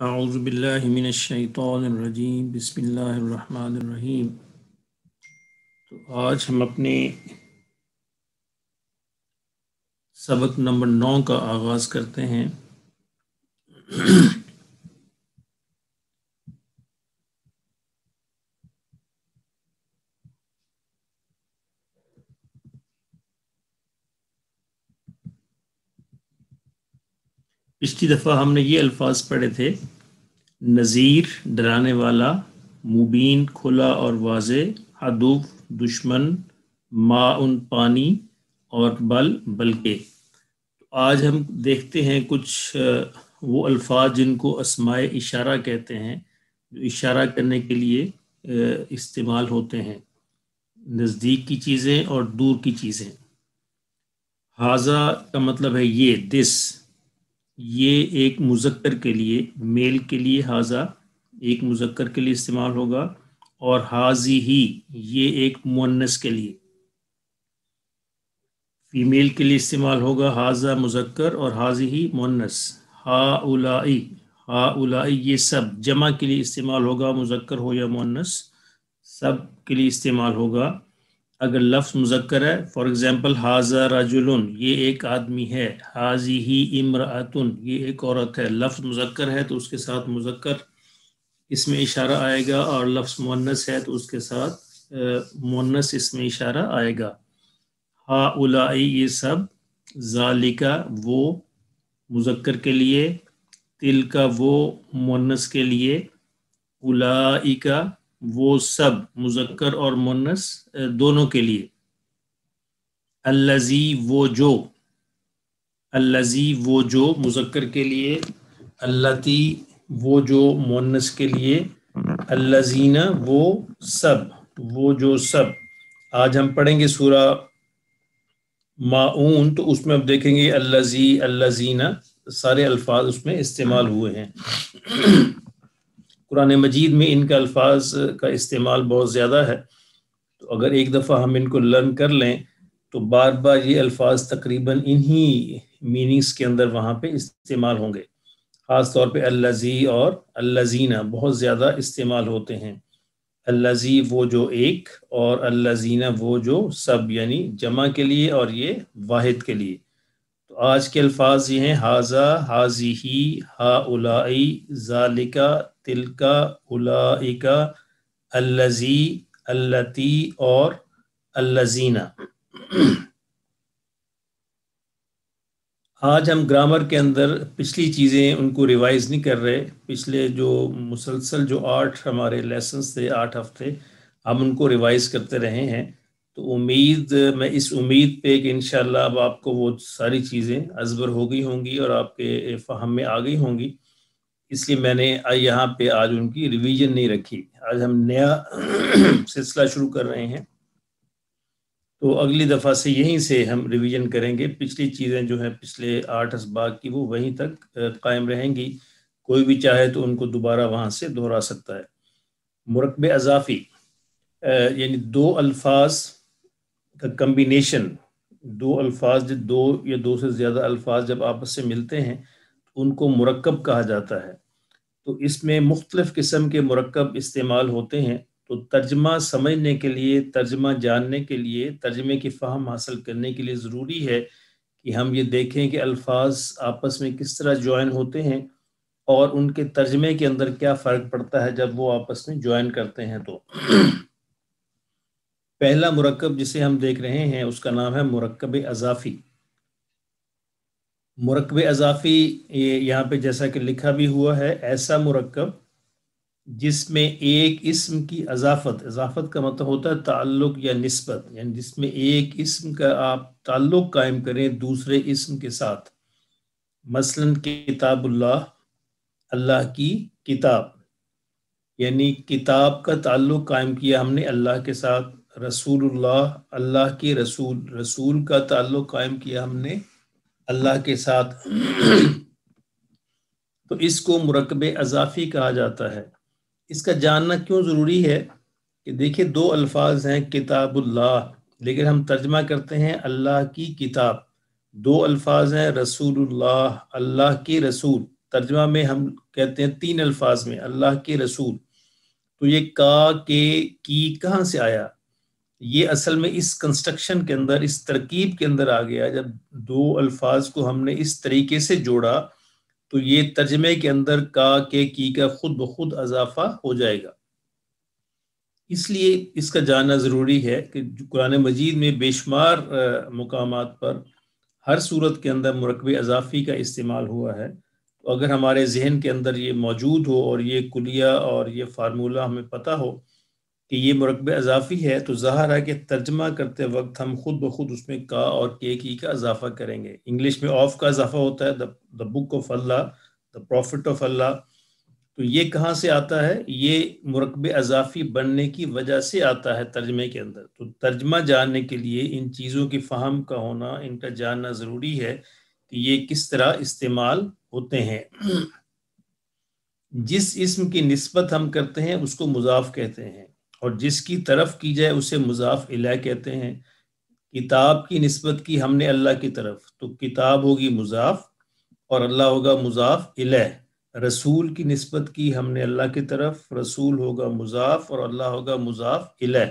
اعوذ باللہ من الشیطان الرجیم بسم اللہ الرحمن الرحیم۔ تو آج ہم اپنے سبق نمبر 9 کا آغاز کرتے ہیں۔ پچھلی دفعہ ہم نے یہ الفاظ پڑھے تھے: نذیر ڈرانے والا، مبین کھلا اور واضح، عدو دشمن، ماء پانی، اور بل بلکہ۔ آج ہم دیکھتے ہیں کچھ وہ الفاظ جن کو اسماء اشارہ کہتے ہیں، جو اشارہ کرنے کے لیے استعمال ہوتے ہیں، نزدیک کی چیزیں اور دور کی چیزیں۔ ھذا کا مطلب ہے یہ، دس، یہ ایک مذکر کے لیے، میل کے لیے ھذا ایک مذکر کے لیے استعمال ہوگا، اور ھذہ یہ ایک مؤنث کے لیے، فیمیل کے لیے استعمال ہوگا۔ ھذا مذکر اور ھذہ مؤنث۔ ہؤلاء یہ سب، جمع کے لیے استعمال ہوگا، مذکر ہو یا مؤنث، سب کے لیے استعمال ہوگا۔ اگر لفظ مذکر ہے، فار ایگزامپل ھذا رجل، یہ ایک آدمی ہے، ھذہ امرأۃ، یہ ایک عورت ہے۔ لفظ مذکر ہے تو اس کے ساتھ مذکر اس میں اشارہ آئے گا، اور لفظ مؤنث ہے تو اس کے ساتھ مؤنث اس میں اشارہ آئے گا۔ ہؤلاء یہ سب، ذالک وہ مذکر کے لیے، تلک وہ مؤنث کے لیے، اولئک وہ سب مذکر اور مؤنث دونوں کے لیے۔ الذی وہ جو، الذی وہ جو مذکر کے لیے، اللتی وہ جو مؤنث کے لیے، الذین وہ سب، وہ جو سب۔ آج ہم پڑھیں گے سورہ ماعون، تو اس میں اب دیکھیں گے الذی، الذین، سارے الفاظ اس میں استعمال ہوئے ہیں۔ قرآن مجید میں ان کا الفاظ کا استعمال بہت زیادہ ہے، تو اگر ایک دفعہ ہم ان کو لرن کر لیں تو بار بار یہ الفاظ تقریباً انہی میننگز کے اندر وہاں پہ استعمال ہوں گے۔ خاص طور پہ الذی اور الذین بہت زیادہ استعمال ہوتے ہیں۔ الذی وہ جو ایک، اور الذین وہ جو سب، یعنی جمع کے لیے اور یہ واحد کے لیے۔ تو آج کے الفاظ یہ ہیں: ھذا، ھذہ، ہؤلاء، ذالک، تلک، اولئک، الذی، اللتی، اور الذین۔ آج ہم گرامر کے اندر پچھلی چیزیں ان کو ریوائز نہیں کر رہے۔ پچھلے جو مسلسل جو 8 ہمارے لیسنز تھے، 8 ہفتے، ہم ان کو ریوائز کرتے رہے ہیں۔ تو میں اس امید پہ کہ انشاءاللہ اب آپ کو وہ ساری چیزیں ازبر ہو گئی ہوں گی اور آپ کے فہم میں آ گئی ہوں گی، اس لیے میں نے یہاں پہ آج ان کی ریویژن نہیں رکھی۔ آج ہم نیا سلسلہ شروع کر رہے ہیں، تو اگلی دفعہ سے یہیں سے ہم ریویژن کریں گے۔ پچھلی چیزیں جو ہیں پچھلے 8 اسباق کی، وہ وہیں تک قائم رہیں گی، کوئی بھی چاہے تو ان کو دوبارہ وہاں سے دہرا سکتا ہے۔ مرکب اضافی، یعنی دو الفاظ کا کمبینیشن، دو الفاظ، دو یا دو سے زیادہ الفاظ جب آپس سے ملتے ہیں تو ان کو مرکب کہا جاتا ہے۔ تو اس میں مختلف قسم کے مرکب استعمال ہوتے ہیں۔ تو ترجمہ سمجھنے کے لیے، ترجمہ جاننے کے لیے، ترجمے کی فہم حاصل کرنے کے لیے ضروری ہے کہ ہم یہ دیکھیں کہ الفاظ آپس میں کس طرح جوائن ہوتے ہیں، اور ان کے ترجمے کے اندر کیا فرق پڑتا ہے جب وہ آپس میں جوائن کرتے ہیں۔ تو پہلا مرکب جسے ہم دیکھ رہے ہیں اس کا نام ہے مرکب اضافی۔ مرکب اضافی یہاں پہ جیسا کہ لکھا بھی ہوا ہے، ایسا مرکب جس میں ایک اسم کی اضافت کا مطلب ہوتا ہے تعلق یا نسبت، یعنی جس میں ایک اسم کا آپ تعلق قائم کریں دوسرے اسم کے ساتھ۔ مثلا کتاب اللہ، اللہ کی کتاب، یعنی کتاب کا تعلق قائم کیا ہم نے اللہ کے ساتھ۔ رسول اللہ، اللہ کے رسول، رسول کا تعلق قائم کیا ہم نے اللہ کے ساتھ۔ تو اس کو مرکب اضافی کہا جاتا ہے۔ اس کا جاننا کیوں ضروری ہے کہ دیکھیں، دو الفاظ ہیں کتاب اللہ، لیکن ہم ترجمہ کرتے ہیں اللہ کی کتاب۔ دو الفاظ ہیں رسول اللہ، اللہ کے رسول، ترجمہ میں ہم کہتے ہیں 3 الفاظ میں اللہ کے رسول، تو یہ کا کے کی کہاں سے آیا؟ یہ اصل میں اس کنسٹرکشن کے اندر، اس ترکیب کے اندر آ گیا. جب 2 الفاظ کو ہم نے اس طریقے سے جوڑا تو یہ ترجمے کے اندر کا کے کی کا خود بخود اضافہ ہو جائے گا. اس لیے اس کا جاننا ضروری ہے کہ قرآن مجید میں بے شمار مقامات پر ہر صورت کے اندر مرکب اضافی کا استعمال ہوا ہے. تو اگر ہمارے ذہن کے اندر یہ موجود ہو اور یہ کلیہ اور یہ فارمولہ ہمیں پتہ ہو کہ یہ مرکب اضافی ہے، تو ظاہر ہے کہ ترجمہ کرتے وقت ہم خود بخود اس میں کا اور کے کی کا اضافہ کریں گے. انگلش میں آف کا اضافہ ہوتا ہے، the book of Allah, the prophet of Allah. تو یہ کہاں سے آتا ہے؟ یہ مرکب اضافی بننے کی وجہ سے آتا ہے ترجمے کے اندر. تو ترجمہ جاننے کے لیے ان چیزوں کی فہم کا ہونا، ان کا جاننا ضروری ہے کہ یہ کس طرح استعمال ہوتے ہیں. جس اسم کی نسبت ہم کرتے ہیں اس کو مضاف کہتے ہیں، اور جس کی طرف کی جائے اسے مضاف الیہ کہتے ہیں. کتاب کی نسبت کی ہم نے اللہ کی طرف، تو کتاب ہوگی مضاف اور اللہ ہوگا مضاف الیہ. رسول کی نسبت کی ہم نے اللہ کی طرف، رسول ہوگا مضاف اور اللہ ہوگا مضاف الیہ.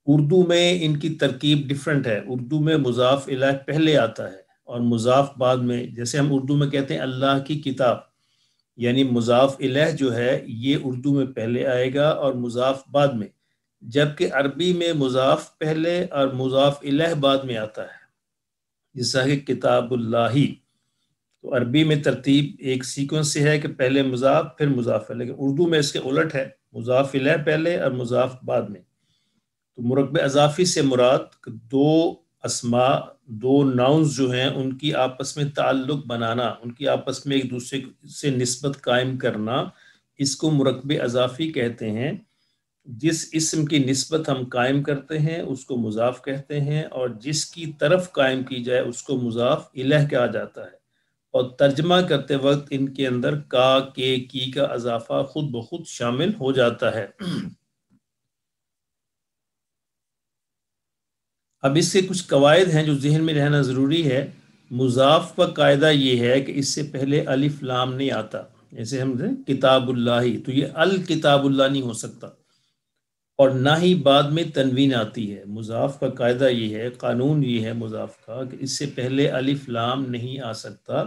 اردو میں ان کی ترکیب ڈیفرنٹ ہے. اردو میں مضاف الیہ پہلے آتا ہے اور مضاف بعد میں. جیسے ہم اردو میں کہتے ہیں اللہ کی کتاب، یعنی مضاف الیہ جو ہے یہ اردو میں پہلے آئے گا اور مضاف بعد میں، جبکہ عربی میں مضاف پہلے اور مضاف الیہ بعد میں آتا ہے. جیسا کہ کتاب اللہ، تو عربی میں ترتیب ایک سیکوینس سے ہے کہ پہلے مضاف پھر مضاف ہے، لیکن اردو میں اس کے الٹ ہے، مضاف الیہ پہلے اور مضاف بعد میں. تو مرکب اضافی سے مراد 2 اسماء، 2 ناؤنز جو ہیں ان کی آپس میں تعلق بنانا، ان کی آپس میں ایک دوسرے سے نسبت قائم کرنا، اس کو مرکب اضافی کہتے ہیں. جس اسم کی نسبت ہم قائم کرتے ہیں اس کو مضاف کہتے ہیں، اور جس کی طرف قائم کی جائے اس کو مضاف الیہ کہا جاتا ہے. اور ترجمہ کرتے وقت ان کے اندر کا کے کی کا اضافہ خود بخود شامل ہو جاتا ہے. اب اس سے کچھ قواعد ہیں جو ذہن میں رہنا ضروری ہے. مضاف کا قاعدہ یہ ہے کہ اس سے پہلے الف لام نہیں آتا. جیسے ہم کتاب اللہ، تو یہ الکتاب اللہ نہیں ہو سکتا، اور نہ ہی بعد میں تنوین آتی ہے. مضاف کا قاعدہ یہ ہے، قانون یہ ہے مضاف کا، کہ اس سے پہلے الف لام نہیں آ سکتا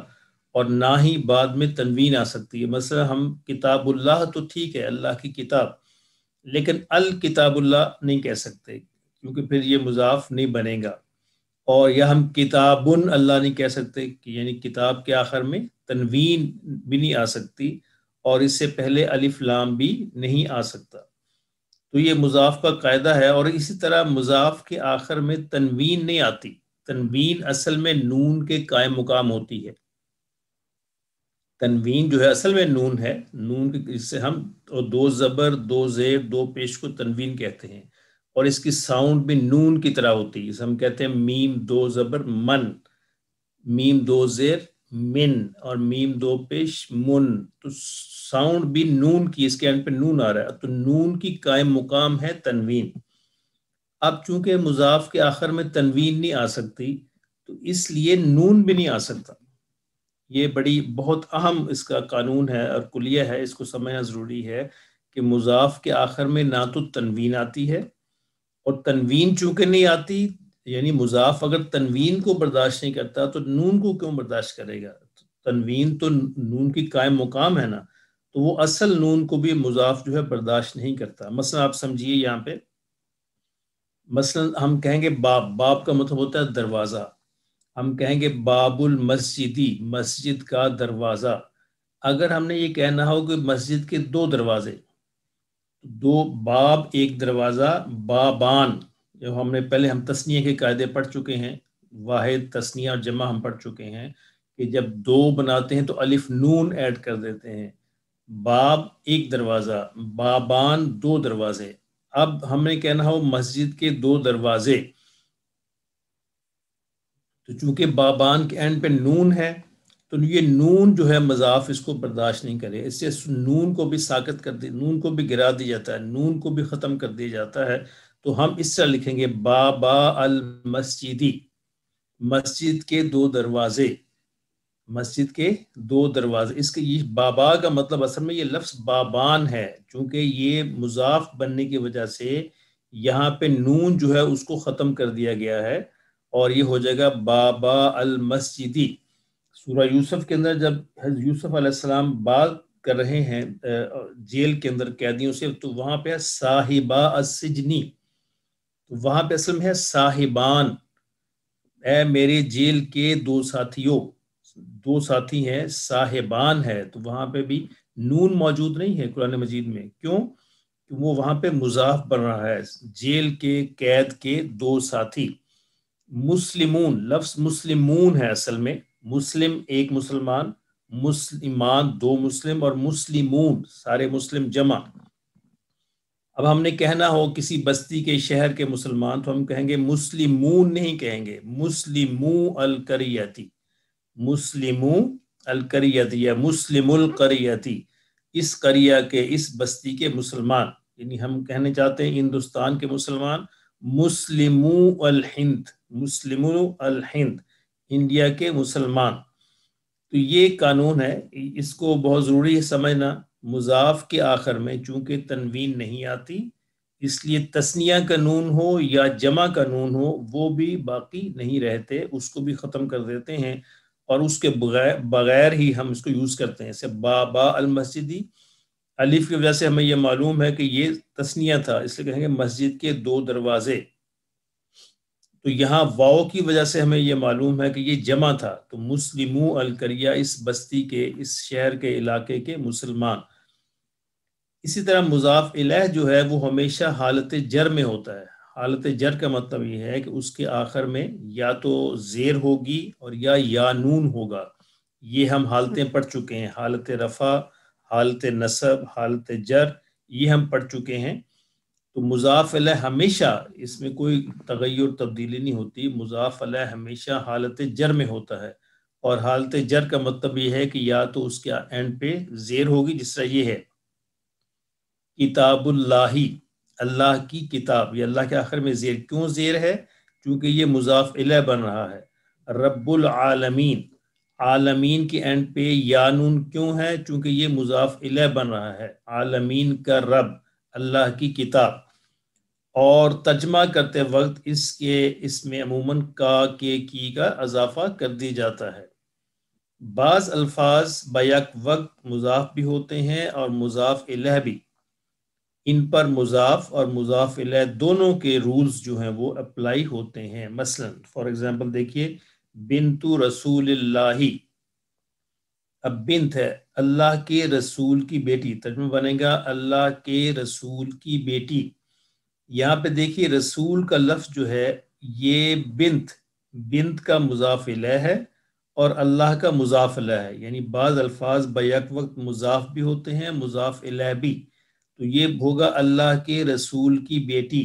اور نہ ہی بعد میں تنوین آ سکتی ہے. مثلا ہم کتاب اللہ تو ٹھیک ہے اللہ کی کتاب، لیکن الکتاب اللہ نہیں کہہ سکتے کیونکہ پھر یہ مضاف نہیں بنے گا. اور یا ہم کتابن اللہ نہیں کہہ سکتے، یعنی کتاب کے آخر میں تنوین بھی نہیں آ سکتی اور اس سے پہلے الف لام بھی نہیں آ سکتا. تو یہ مضاف کا قاعدہ ہے. اور اسی طرح مضاف کے آخر میں تنوین نہیں آتی. تنوین اصل میں نون کے قائم مقام ہوتی ہے. تنوین جو ہے اصل میں نون ہے، نون اس سے ہم 2 زبر 2 زیر 2 پیش کو تنوین کہتے ہیں، اور اس کی ساؤنڈ بھی نون کی طرح ہوتی ہے. ہم کہتے ہیں میم 2 زبر من، میم 2 زیر من، اور میم 2 پیش من، تو ساؤنڈ بھی نون کی، اس کے اینڈ پہ نون آ رہا ہے، تو نون کی قائم مقام ہے تنوین. اب چونکہ مضاف کے آخر میں تنوین نہیں آ سکتی تو اس لیے نون بھی نہیں آ سکتا. یہ بڑی بہت اہم اس کا قانون ہے اور کلیہ ہے، اس کو سمجھنا ضروری ہے کہ مضاف کے آخر میں نہ تو تنوین آتی ہے، اور تنوین چونکہ نہیں آتی، یعنی مضاف اگر تنوین کو برداشت نہیں کرتا تو نون کو کیوں برداشت کرے گا؟ تنوین تو نون کی قائم مقام ہے نا، تو وہ اصل نون کو بھی مضاف جو ہے برداشت نہیں کرتا. مثلا آپ سمجھیے یہاں پہ، مثلا ہم کہیں گے باب، باب کا مطلب ہوتا ہے دروازہ. ہم کہیں گے باب المسجدی، مسجد کا دروازہ. اگر ہم نے یہ کہنا ہو کہ مسجد کے 2 دروازے، 2 باب ایک دروازہ، بابان، جو ہم نے پہلے ہم تثنیہ کے قاعدے پڑھ چکے ہیں، واحد تثنیہ اور جمع ہم پڑھ چکے ہیں کہ جب 2 بناتے ہیں تو الف نون ایڈ کر دیتے ہیں. باب ایک دروازہ، بابان 2 دروازے. اب ہم نے کہنا ہو مسجد کے 2 دروازے، تو چونکہ بابان کے اینڈ پہ نون ہے تو یہ نون جو ہے مضاف اس کو برداشت نہیں کرے، اس سے نون کو بھی ساکت کر دی، نون کو بھی گرا دیا جاتا ہے، نون کو بھی ختم کر دیا جاتا ہے. تو ہم اس طرح لکھیں گے بابا المسجدی، مسجد کے 2 دروازے. مسجد کے دو دروازے. اس کے یہ بابا کا مطلب اصل میں یہ لفظ بابان ہے، چونکہ یہ مضاف بننے کی وجہ سے یہاں پہ نون جو ہے اس کو ختم کر دیا گیا ہے اور یہ ہو جائے گا بابا المسجدی. سورہ یوسف کے اندر جب حضرت یوسف علیہ السلام بات کر رہے ہیں جیل کے اندر قیدیوں سے، تو وہاں پہ صاحبہ السجنی، تو وہاں پہ اصل میں ہے صاحبان، اے میرے جیل کے دو ساتھیوں. دو ساتھی ہیں، صاحبان ہے، تو وہاں پہ بھی نون موجود نہیں ہے قرآن مجید میں. کیوں؟ کہ وہ وہاں پہ مضاف بن رہا ہے، جیل کے قید کے دو ساتھی. مسلمون، لفظ مسلمون ہے اصل میں، مسلم ایک مسلمان، مسلمان دو مسلم، اور مسلمون سارے مسلم جمع. اب ہم نے کہنا ہو کسی بستی کے شہر کے مسلمان تو ہم کہیں گے مسلمون نہیں کہیں گے، مسلمو القریتی، مسلمو القریتی یا مسلم القریتی، اس قریہ کے، اس بستی کے مسلمان. یعنی ہم کہنے چاہتے ہیں ہندوستان کے مسلمان، مسلمو الہند، مسلمو الہند، انڈیا کے مسلمان. تو یہ قانون ہے، اس کو بہت ضروری ہے سمجھنا. مضاف کے آخر میں چونکہ تنوین نہیں آتی، اس لیے تثنیہ کا نون ہو یا جمع کا نون ہو وہ بھی باقی نہیں رہتے، اس کو بھی ختم کر دیتے ہیں اور اس کے بغیر ہی ہم اس کو یوز کرتے ہیں. جیسے بابا المسجدی، الف کی وجہ سے ہمیں یہ معلوم ہے کہ یہ تثنیہ تھا، اس لیے کہیں گے مسجد کے دو دروازے. تو یہاں واو کی وجہ سے ہمیں یہ معلوم ہے کہ یہ جمع تھا، تو مسلمو القریہ، اس بستی کے، اس شہر کے، علاقے کے مسلمان. اسی طرح مضاف الیہ جو ہے وہ ہمیشہ حالت جر میں ہوتا ہے. حالت جر کا مطلب یہ ہے کہ اس کے آخر میں یا تو زیر ہوگی اور یا نون ہوگا. یہ ہم حالتیں پڑھ چکے ہیں، حالت رفع، حالت نصب، حالت جر، یہ ہم پڑھ چکے ہیں. تو مضاف الیہ ہمیشہ، اس میں کوئی تغیر تبدیلی نہیں ہوتی، مضاف الیہ ہمیشہ حالت جر میں ہوتا ہے. اور حالت جر کا مطلب یہ ہے کہ یا تو اس کے اینڈ پہ زیر ہوگی، جس طرح یہ ہے کتاب اللہ، اللہ کی کتاب، یہ اللہ کے آخر میں زیر. کیوں زیر ہے؟ چونکہ یہ مضاف الیہ بن رہا ہے. رب العالمین، عالمین کی اینڈ پہ یا نون کیوں ہے؟ چونکہ یہ مضاف الیہ بن رہا ہے. عالمین کا رب، اللہ کی کتاب. اور ترجمہ کرتے وقت اس میں عموماً کا، کے، کی کا اضافہ کر دی جاتا ہے. بعض الفاظ بیک وقت مضاف بھی ہوتے ہیں اور مضاف الیہ بھی. ان پر مضاف اور مضاف الیہ دونوں کے رولز جو ہیں وہ اپلائی ہوتے ہیں. مثلا فار ایگزامپل دیکھیے، بنت رسول اللہ، اب بنت ہے، اللہ کے رسول کی بیٹی، ترجمہ بنے گا اللہ کے رسول کی بیٹی. یہاں پہ دیکھیے رسول کا لفظ جو ہے یہ بنت کا مضاف الیہ ہے اور اللہ کا مضاف الیہ ہے. یعنی بعض الفاظ بیک وقت مضاف بھی ہوتے ہیں، مضاف الیہ بھی. تو یہ ہوگا اللہ کے رسول کی بیٹی.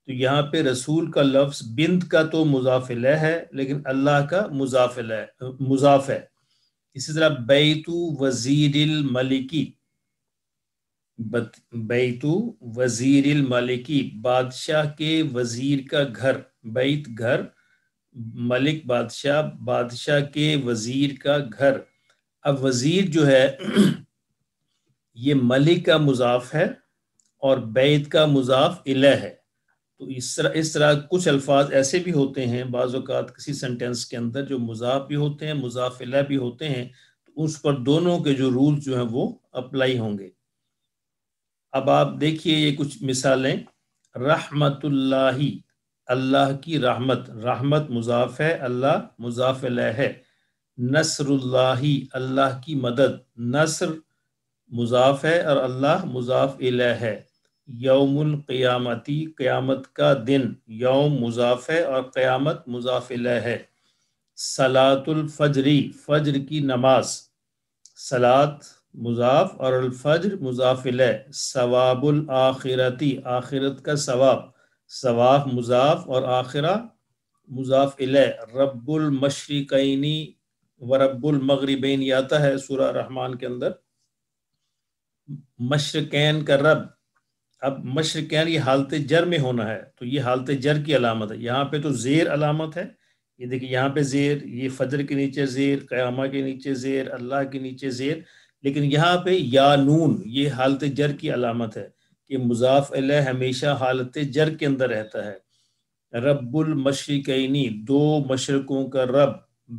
تو یہاں پہ رسول کا لفظ بنت کا تو مضاف الیہ ہے لیکن اللہ کا مضاف ہے. اسی طرح بیت وزیر الملکی، بیت وزیر الملکی، بادشاہ کے وزیر کا گھر. بیت گھر، ملک بادشاہ، بادشاہ کے وزیر کا گھر. اب وزیر جو ہے یہ ملک کا مضاف ہے اور بیت کا مضاف الیہ ہے. تو اس طرح کچھ الفاظ ایسے بھی ہوتے ہیں بعض اوقات کسی سینٹینس کے اندر جو مضاف بھی ہوتے ہیں، مضاف الیہ بھی ہوتے ہیں، تو اس پر دونوں کے جو رولز جو ہیں وہ اپلائی ہوں گے. اب آپ دیکھیے یہ کچھ مثالیں. رحمت اللہ، اللہ کی رحمت، رحمت مضاف ہے، اللہ مضاف الیہ ہے. نصر اللہ، اللہ کی مدد، نصر مضاف ہے اور اللہ مضاف الیہ ہے. یوم القیامتی، قیامت کا دن، یوم مضاف ہے اور قیامت مضاف الیہ ہے. صلاۃ الفجری، فجر کی نماز، صلاۃ مضاف اور الفجر مضاف الیہ. ثواب الآخرتی، آخرت کا ثواب، ثواب مضاف اور آخرہ مضاف الیہ. رب المشرقین و رب المغربین یہ آتا ہے سورہ رحمان کے اندر. مشرقین کا رب، اب مشرقین یہ حالت جر میں ہونا ہے تو یہ حالت جر کی علامت ہے. یہاں پہ تو زیر علامت ہے، یہ دیکھیں یہاں پہ زیر، یہ فجر کے نیچے زیر، قیامہ کے نیچے زیر، اللہ کے نیچے زیر، لیکن یہاں پہ یا نون، یہ حالت جر کی علامت ہے کہ مضاف الیہ ہمیشہ حالت جر کے اندر رہتا ہے۔ رب المشرقینی، دو مشرقوں کا رب،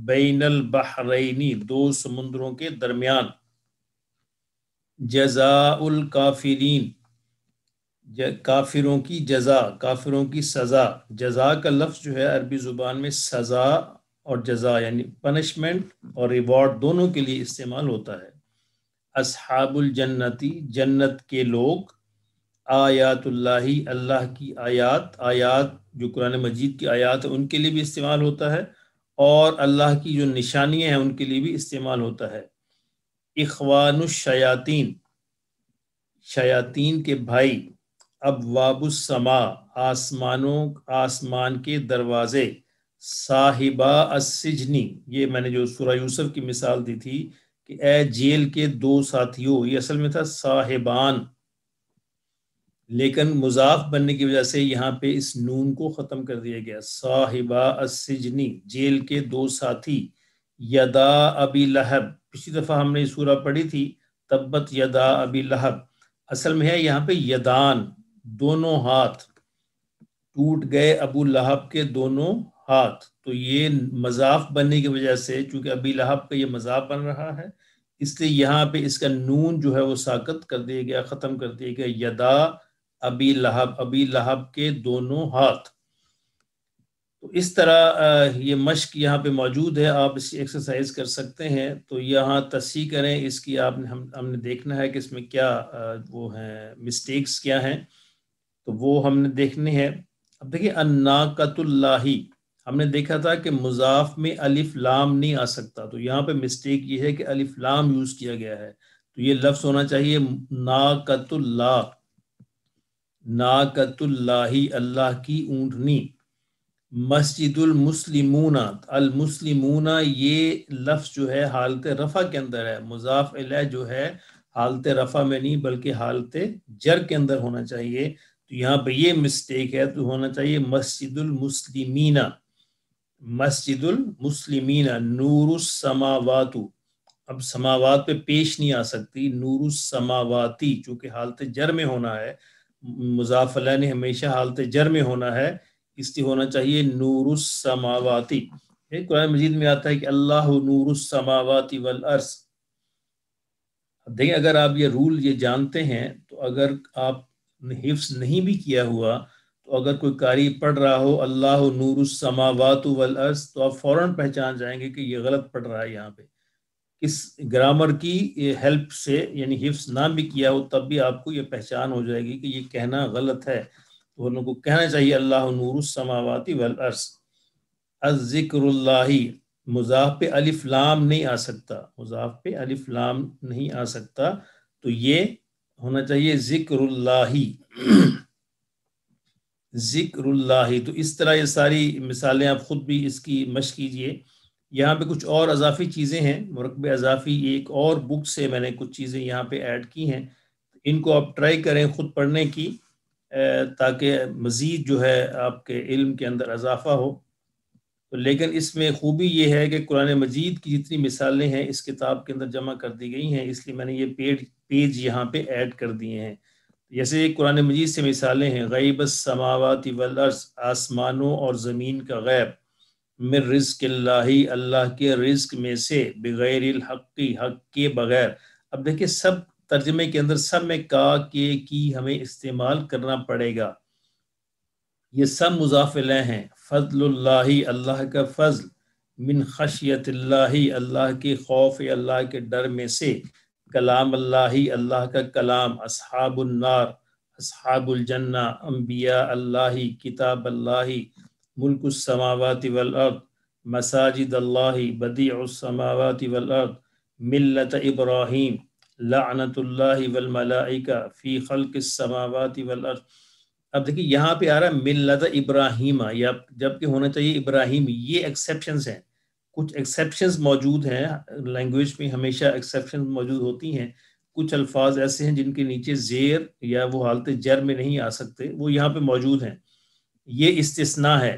بین البحرینی، دو سمندروں کے درمیان، جزاء الکافرین، کافروں کی جزا، کافروں کی سزا۔ جزا کا لفظ جو ہے عربی زبان میں سزا اور جزا یعنی پنشمنٹ اور ریوارڈ دونوں کے لیے استعمال ہوتا ہے۔ اصحاب الجنتی، جنت کے لوگ، آیات اللہ، اللہ کی آیات، آیات جو قرآن مجید کی آیات ہیں ان کے لیے بھی استعمال ہوتا ہے، اور اللہ کی جو نشانیاں ہیں ان کے لیے بھی استعمال ہوتا ہے۔ اخوان الشیاطین، شیاطین کے بھائی۔ ابواب السماء، آسمان کے دروازے۔ صاحبہ السجنی، یہ میں نے جو سورہ یوسف کی مثال دی تھی کہ اے جیل کے دو ساتھیوں، یہ اصل میں تھا صاحبان، لیکن مضاف بننے کی وجہ سے یہاں پہ اس نون کو ختم کر دیا گیا۔ صاحبہ السجنی، جیل کے دو ساتھی۔ یدا ابی لہب، پچھلی دفعہ ہم نے یہ سورہ پڑھی تھی تبت یدا ابی لہب، اصل میں ہے یہاں پہ یدان، دونوں ہاتھ، ٹوٹ گئے ابو لہب کے دونوں ہاتھ۔ تو یہ مضاف بننے کی وجہ سے چونکہ ابی لہب کا یہ مضاف بن رہا ہے، اس لیے یہاں پہ اس کا نون جو ہے وہ ساکت کر دیا گیا، ختم کر دیا گیا۔ یدا ابی لہب، ابی لہب کے دونوں ہاتھ۔ تو اس طرح یہ مشق یہاں پہ موجود ہے، آپ اس کی ایکسرسائز کر سکتے ہیں۔ تو یہاں تصحیح کریں اس کی، آپ نے ہم نے دیکھنا ہے کہ اس میں کیا وہ ہیں مسٹیکس کیا ہیں، تو وہ ہم نے دیکھنے ہیں۔ اب دیکھیں الناقۃ اللہ، ہم نے دیکھا تھا کہ مضاف میں الف لام نہیں آ سکتا، تو یہاں پہ مسٹیک یہ ہے کہ الف لام یوز کیا گیا ہے، تو یہ لفظ ہونا چاہیے ناقۃ اللہ، ناقۃ اللہ، اللہ کی اونٹنی۔ مسجد المسلمون، المسلمون یہ لفظ جو ہے حالت رفع کے اندر ہے، مضاف الیہ جو ہے حالت رفع میں نہیں بلکہ حالت جر کے اندر ہونا چاہیے، تو یہاں پہ یہ مسٹیک ہے، تو ہونا چاہیے مسجد المسلمین، مسجد المسلمین۔ نور السماوات، اب سماوات پہ پیش نہیں آ سکتی، نور السماواتی چونکہ حالت جر میں ہونا ہے، مضاف الیہ نے ہمیشہ حالت جر میں ہونا ہے، اس لیے ہونا چاہیے نور السماواتی۔ قرآن مجید میں آتا ہے کہ اللہ نور السماوات والارض۔ دیکھیں اگر آپ یہ رول یہ جانتے ہیں تو اگر آپ نے حفظ نہیں بھی کیا ہوا تو اگر کوئی قاری پڑھ رہا ہو اللہ نور السماوات والارض تو آپ فوراً پہچان جائیں گے کہ یہ غلط پڑھ رہا ہے، یہاں پہ اس گرامر کی ہیلپ سے، یعنی حفظ نہ بھی کیا ہو تب بھی آپ کو یہ پہچان ہو جائے گی کہ یہ کہنا غلط ہے، تو ان کو کہنا چاہیے اللہ نور السماوات والارض۔ الذکر اللہ، مضاف پہ الف لام نہیں آ سکتا، مضاف پہ الف لام نہیں آ سکتا، تو یہ ہونا چاہیے ذکر اللہ، ذکر اللہ۔ تو اس طرح یہ ساری مثالیں آپ خود بھی اس کی مشق کیجئے۔ یہاں پہ کچھ اور اضافی چیزیں ہیں، مرکب اضافی، ایک اور بک سے میں نے کچھ چیزیں یہاں پہ ایڈ کی ہیں، ان کو آپ ٹرائی کریں خود پڑھنے کی، تاکہ مزید جو ہے آپ کے علم کے اندر اضافہ ہو۔ لیکن اس میں خوبی یہ ہے کہ قرآن مجید کی جتنی مثالیں ہیں اس کتاب کے اندر جمع کر دی گئی ہیں، اس لیے میں نے یہ پیج یہاں پہ ایڈ کر دیے ہیں۔ جیسے قرآن مجید سے مثالیں ہیں، غیب السماوات والارض، آسمانوں اور زمین کا غیب، من رزق اللہ، اللہ کے رزق میں سے، بغیر الحق، حق کے بغیر۔ اب دیکھیں سب ترجمے کے اندر سب میں کا، کے، کی ہمیں استعمال کرنا پڑے گا، یہ سب مضاف الیہ ہیں۔ فضل اللہ، اللہ کا فضل، من خشیت اللہ، اللہ کے خوف، اللہ کے ڈر میں سے، کلام اللہ، اللہ کا کلام، اصحاب النار، اصحاب الجنہ، انبیاء اللہ، کتاب اللہ، ملک السماوات والارض، مساجد اللہ، بدیع السماوات والارض، ملت ابراہیم، لعنت اللہ والملائکہ فی خلق السماوات والارض۔ اب دیکھیں یہاں پہ آ رہا ہے ملت ابراہیم، یا جبکہ ہونا چاہیے ابراہیم، یہ ایکسیپشنز ہیں، کچھ ایکسیپشنز موجود ہیں، لینگویج میں ہمیشہ ایکسیپشنز موجود ہوتی ہیں، کچھ الفاظ ایسے ہیں جن کے نیچے زیر یا وہ حالت جر میں نہیں آ سکتے، وہ یہاں پہ موجود ہیں، یہ استثناء ہے۔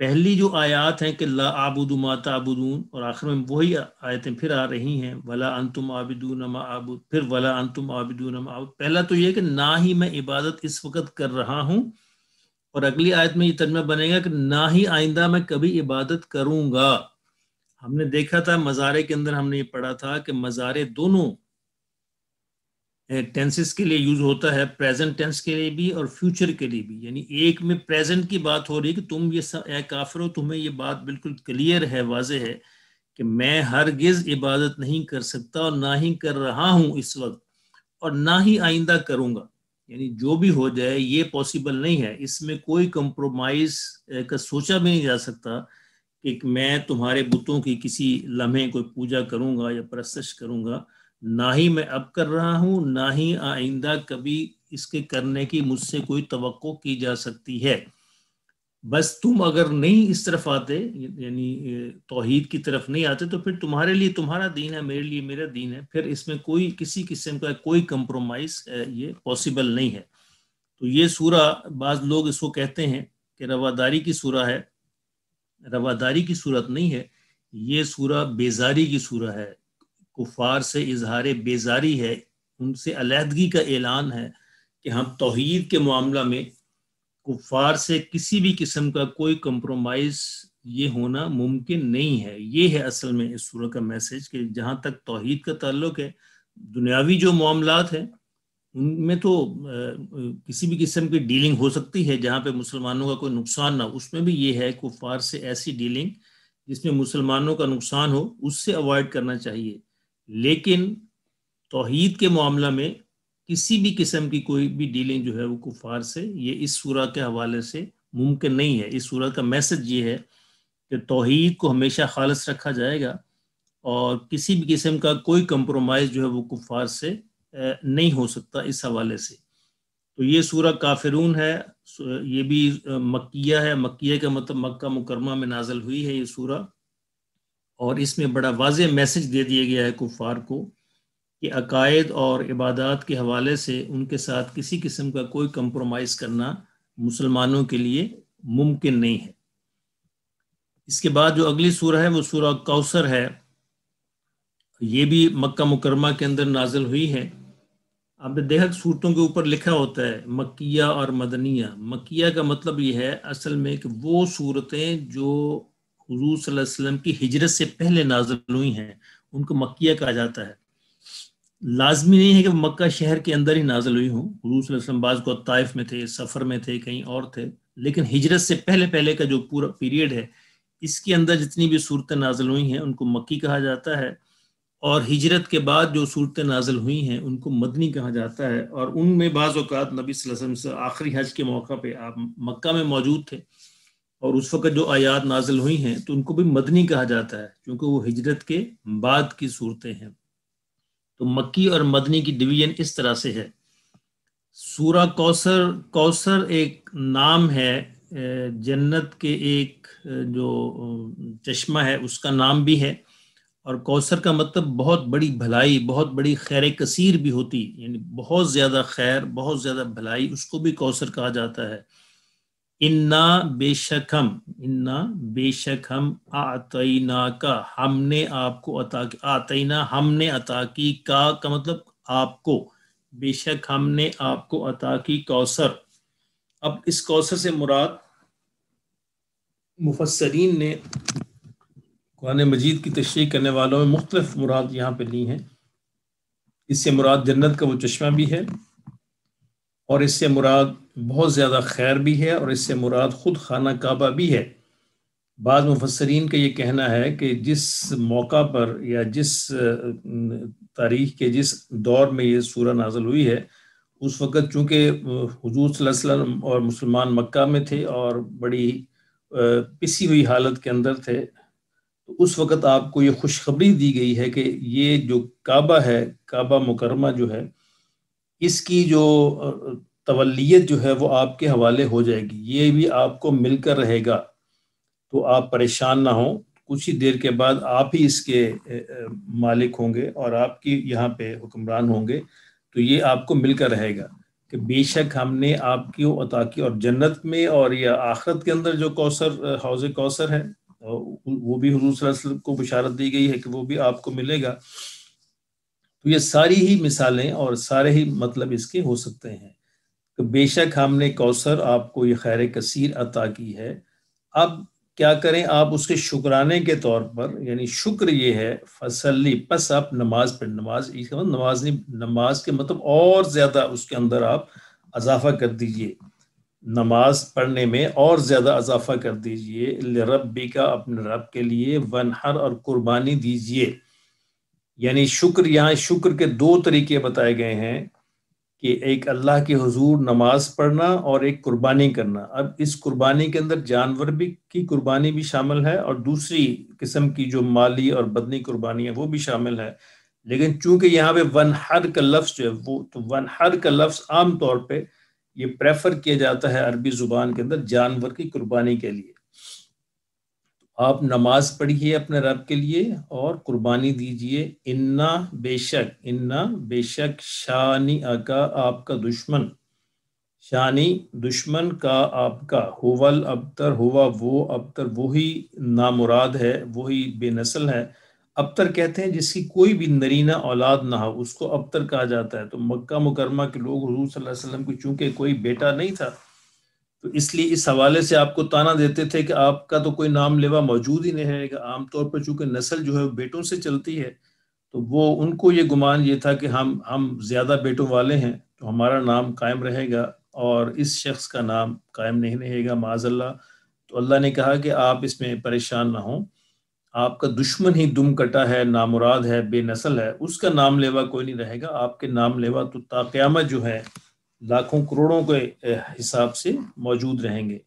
پہلی جو آیات ہیں کہ لا اعبد ما تعبدون، اور آخر میں وہی آیتیں پھر آ رہی ہیں ولا انتم عابدون ما اعبد، پھر ولا انتم عابدون ما اعبد۔ پہلا تو یہ کہ نہ ہی میں عبادت اس وقت کر رہا ہوں، اور اگلی آیت میں یہ ترجمہ بنے گا کہ نہ ہی آئندہ میں کبھی عبادت کروں گا۔ ہم نے دیکھا تھا مضارع کے اندر، ہم نے یہ پڑھا تھا کہ مضارع دونوں ٹینسز کے لیے یوز ہوتا ہے، پریزنٹ ٹینس کے لیے بھی اور فیوچر کے لیے بھی۔ یعنی ایک میں پریزنٹ کی بات ہو رہی ہے کہ تم یہ اے کافرو، تمہیں یہ بات بالکل کلیئر ہے، واضح ہے کہ میں ہرگز عبادت نہیں کر سکتا اور نہ ہی کر رہا ہوں اس وقت، اور نہ ہی آئندہ کروں گا۔ یعنی جو بھی ہو جائے یہ پاسبل نہیں ہے، اس میں کوئی کمپرومائز کا سوچا بھی نہیں جا سکتا کہ میں تمہارے بتوں کی کسی لمحے کوئی پوجا کروں گا یا پرستش کروں گا۔ نہ ہی میں اب کر رہا ہوں، نہ ہی آئندہ کبھی اس کے کرنے کی مجھ سے کوئی توقع کی جا سکتی ہے۔ بس تم اگر نہیں اس طرف آتے، یعنی توحید کی طرف نہیں آتے، تو پھر تمہارے لیے تمہارا دین ہے، میرے لیے میرا دین ہے، پھر اس میں کوئی کسی قسم کا کوئی کمپرومائز یہ پاسبل نہیں ہے۔ تو یہ سورہ، بعض لوگ اس کو کہتے ہیں کہ رواداری کی سورہ ہے، رواداری کی صورت نہیں ہے، یہ سورہ بیزاری کی سورہ ہے، کفار سے اظہار بیزاری ہے، ان سے علیحدگی کا اعلان ہے کہ ہم توحید کے معاملہ میں کفار سے کسی بھی قسم کا کوئی کمپرومائز یہ ہونا ممکن نہیں ہے۔ یہ ہے اصل میں اس سورہ کا میسج، کہ جہاں تک توحید کا تعلق ہے، دنیاوی جو معاملات ہیں ان میں تو کسی بھی قسم کی ڈیلنگ ہو سکتی ہے جہاں پہ مسلمانوں کا کوئی نقصان نہ ہو، اس میں بھی یہ ہے کفار سے ایسی ڈیلنگ جس میں مسلمانوں کا نقصان ہو، اس سے اوائڈ کرنا چاہیے۔ لیکن توحید کے معاملہ میں کسی بھی قسم کی کوئی بھی ڈیلنگ جو ہے وہ کفار سے، یہ اس سورہ کے حوالے سے ممکن نہیں ہے۔ اس سورہ کا میسج یہ ہے کہ توحید کو ہمیشہ خالص رکھا جائے گا، اور کسی بھی قسم کا کوئی کمپرومائز جو ہے وہ کفار سے نہیں ہو سکتا اس حوالے سے۔ تو یہ سورہ کافرون ہے، یہ بھی مکیہ ہے۔ مکیہ کا مطلب مکہ مکرمہ میں نازل ہوئی ہے یہ سورہ، اور اس میں بڑا واضح میسج دے دیا گیا ہے کفار کو کہ عقائد اور عبادات کے حوالے سے ان کے ساتھ کسی قسم کا کوئی کمپرومائز کرنا مسلمانوں کے لیے ممکن نہیں ہے۔ اس کے بعد جو اگلی سورہ ہے وہ سورہ کوثر ہے، یہ بھی مکہ مکرمہ کے اندر نازل ہوئی ہے۔ آپ نے دیکھا صورتوں کے اوپر لکھا ہوتا ہے مکیہ اور مدنیہ۔ مکیہ کا مطلب یہ ہے اصل میں کہ وہ صورتیں جو حضور صلی اللہ علیہ وسلم کی ہجرت سے پہلے نازل ہوئی ہیں ان کو مکیہ کہا جاتا ہے۔ لازمی نہیں ہے کہ مکہ شہر کے اندر ہی نازل ہوئی ہوں، حضور صلی اللہ علیہ وسلم بعض کو طائف میں تھے، سفر میں تھے، کہیں اور تھے، لیکن ہجرت سے پہلے کا جو پورا پیریڈ ہے اس کے اندر جتنی بھی صورتیں نازل ہوئی ہیں ان کو مکی کہا جاتا ہے، اور ہجرت کے بعد جو صورتیں نازل ہوئی ہیں ان کو مدنی کہا جاتا ہے۔ اور ان میں بعض اوقات نبی صلی اللہ علیہ وسلم سے آخری حج کے موقع پہ آپ مکہ میں موجود تھے، اور اس وقت جو آیات نازل ہوئی ہیں تو ان کو بھی مدنی کہا جاتا ہے کیونکہ وہ ہجرت کے بعد کی صورتیں ہیں۔ تو مکی اور مدنی کی ڈویژن اس طرح سے ہے۔ سورہ کوثر، کوثر ایک نام ہے جنت کے ایک جو چشمہ ہے اس کا نام بھی ہے، اور کوثر کا مطلب بہت بڑی بھلائی، بہت بڑی خیر کثیر بھی ہوتی، یعنی بہت زیادہ خیر، بہت زیادہ بھلائی، اس کو بھی کوثر کہا جاتا ہے۔ انا بے شک ہم اعطینا کا، ہم نے آپ کو عطا کی، اعطینا ہم نے عطا کی، کا مطلب آپ کو، بے شک ہم نے آپ کو عطا کی کوثر۔ اب اس کوثر سے مراد مفسرین نے قرآن مجید کی تشریح کرنے والوں میں مختلف مراد یہاں پہ لی ہیں۔ اس سے مراد جنت کا وہ چشمہ بھی ہے، اور اس سے مراد بہت زیادہ خیر بھی ہے، اور اس سے مراد خود خانہ کعبہ بھی ہے۔ بعض مفسرین کا یہ کہنا ہے کہ جس موقع پر یا جس تاریخ کے جس دور میں یہ سورہ نازل ہوئی ہے اس وقت چونکہ حضور صلی اللہ علیہ وسلم اور مسلمان مکہ میں تھے اور بڑی پسی ہوئی حالت کے اندر تھے، تو اس وقت آپ کو یہ خوشخبری دی گئی ہے کہ یہ جو کعبہ ہے، کعبہ مکرمہ جو ہے، اس کی جو تولیت جو ہے وہ آپ کے حوالے ہو جائے گی، یہ بھی آپ کو مل کر رہے گا، تو آپ پریشان نہ ہوں، کچھ ہی دیر کے بعد آپ ہی اس کے مالک ہوں گے اور آپ کی یہاں پہ حکمران ہوں گے، تو یہ آپ کو مل کر رہے گا۔ کہ بے شک ہم نے آپ کی عطا کی، اور جنت میں اور یا آخرت کے اندر جو کوثر، حوض کوثر ہے، وہ بھی حضور صلی اللہ علیہ وسلم کو بشارت دی گئی ہے کہ وہ بھی آپ کو ملے گا۔ تو یہ ساری ہی مثالیں اور سارے ہی مطلب اس کے ہو سکتے ہیں کہ بے شک ہم نے کوثر آپ کو یہ خیر کثیر عطا کی ہے۔ اب کیا کریں آپ اس کے شکرانے کے طور پر، یعنی شکر یہ ہے فصلی، پس آپ نماز پڑھ، نماز نہیں، نماز کے مطلب اور زیادہ اس کے اندر آپ اضافہ کر دیجئے، نماز پڑھنے میں اور زیادہ اضافہ کر دیجئے، لربی کا، اپنے رب کے لیے، ونحر، اور قربانی دیجئے۔ یعنی شکر، یہاں شکر کے دو طریقے بتائے گئے ہیں کہ ایک اللہ کے حضور نماز پڑھنا اور ایک قربانی کرنا۔ اب اس قربانی کے اندر جانور بھی کی قربانی بھی شامل ہے، اور دوسری قسم کی جو مالی اور بدنی قربانی ہے وہ بھی شامل ہے، لیکن چونکہ یہاں پہ ونحر کا لفظ جو ہے وہ، تو ونحر کا لفظ عام طور پہ یہ پریفر کیا جاتا ہے عربی زبان کے اندر جانور کی قربانی کے لیے۔ آپ نماز پڑھیے اپنے رب کے لیے اور قربانی دیجئے۔ انا بے شک، انا بے شک، شانی کا، آپ کا دشمن، شانی دشمن کا، آپ کا، ہوول ابتر، ہوا وہ، ابتر وہی نامراد ہے، وہی بے نسل ہے۔ ابتر کہتے ہیں جس کی کوئی بھی نرینہ اولاد نہ ہو، اس کو ابتر کہا جاتا ہے۔ تو مکہ مکرمہ کے لوگ حضور صلی اللہ علیہ وسلم کو چونکہ کوئی بیٹا نہیں تھا، تو اس لیے اس حوالے سے آپ کو تانا دیتے تھے کہ آپ کا تو کوئی نام لیوا موجود ہی نہیں رہے گا۔ عام طور پر چونکہ نسل جو ہے بیٹوں سے چلتی ہے، تو وہ ان کو یہ گمان یہ تھا کہ ہم زیادہ بیٹوں والے ہیں تو ہمارا نام قائم رہے گا اور اس شخص کا نام قائم نہیں رہے گا، معاذ اللہ۔ تو اللہ نے کہا کہ آپ اس میں پریشان نہ ہوں، آپ کا دشمن ہی دم کٹا ہے، نامراد ہے، بے نسل ہے، اس کا نام لیوا کوئی نہیں رہے گا۔ آپ کے نام لیوا تو تا قیامت جو ہے لاکھوں کروڑوں کے حساب سے موجود رہیں گے۔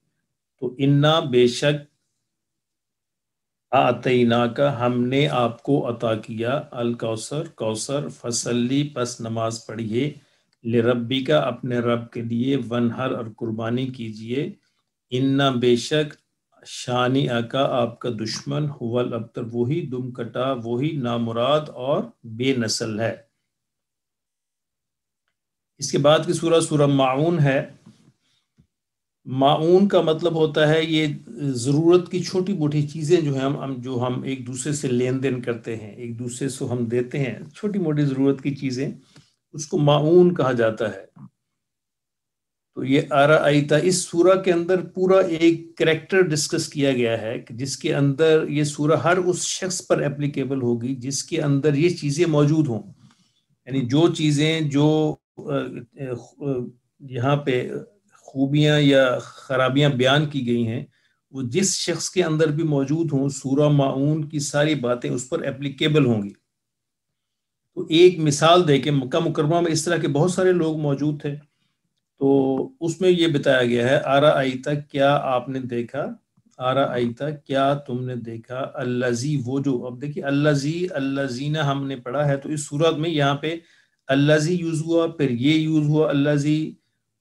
تو انا بے شک، آتینا کا، ہم نے آپ کو عطا کیا، الکوثر کوثر، فصلی، پس نماز پڑھیے، لربی کا، اپنے رب کے لیے، ونحر، اور قربانی کیجئے، انا بے شک، شانی کا، آپ کا دشمن، ہوول ابتر وہی دم کٹا، وہی نامراد اور بے نسل ہے۔ اس کے بعد کی سورہ معون ہے۔ معون کا مطلب ہوتا ہے یہ ضرورت کی چھوٹی موٹی چیزیں جو ہیں ہم ایک دوسرے سے لین دین کرتے ہیں، ایک دوسرے سے ہم دیتے ہیں، چھوٹی موٹی ضرورت کی چیزیں، اس کو معون کہا جاتا ہے۔ تو یہ آرائیتا، اس سورہ کے اندر پورا ایک کریکٹر ڈسکس کیا گیا ہے کہ جس کے اندر یہ سورہ ہر اس شخص پر اپلیکیبل ہوگی جس کے اندر یہ چیزیں موجود ہوں، یعنی جو چیزیں جو یہاں پہ خوبیاں یا خرابیاں بیان کی گئی ہیں وہ جس شخص کے اندر بھی موجود ہوں، سورہ معون کی ساری باتیں اس پر اپلیکیبل ہوں گی۔ تو ایک مثال دے کے، مکہ مکرمہ میں اس طرح کے بہت سارے لوگ موجود تھے، تو اس میں یہ بتایا گیا ہے، آرائیتا، کیا آپ نے دیکھا، آرائیتا، کیا تم نے دیکھا، الذی، وہ جو، اب دیکھیے الذی، الذین ہم نے پڑھا ہے، تو اس صورت میں یہاں پہ الذی یوز ہوا، پھر یہ یوز ہوا الذی،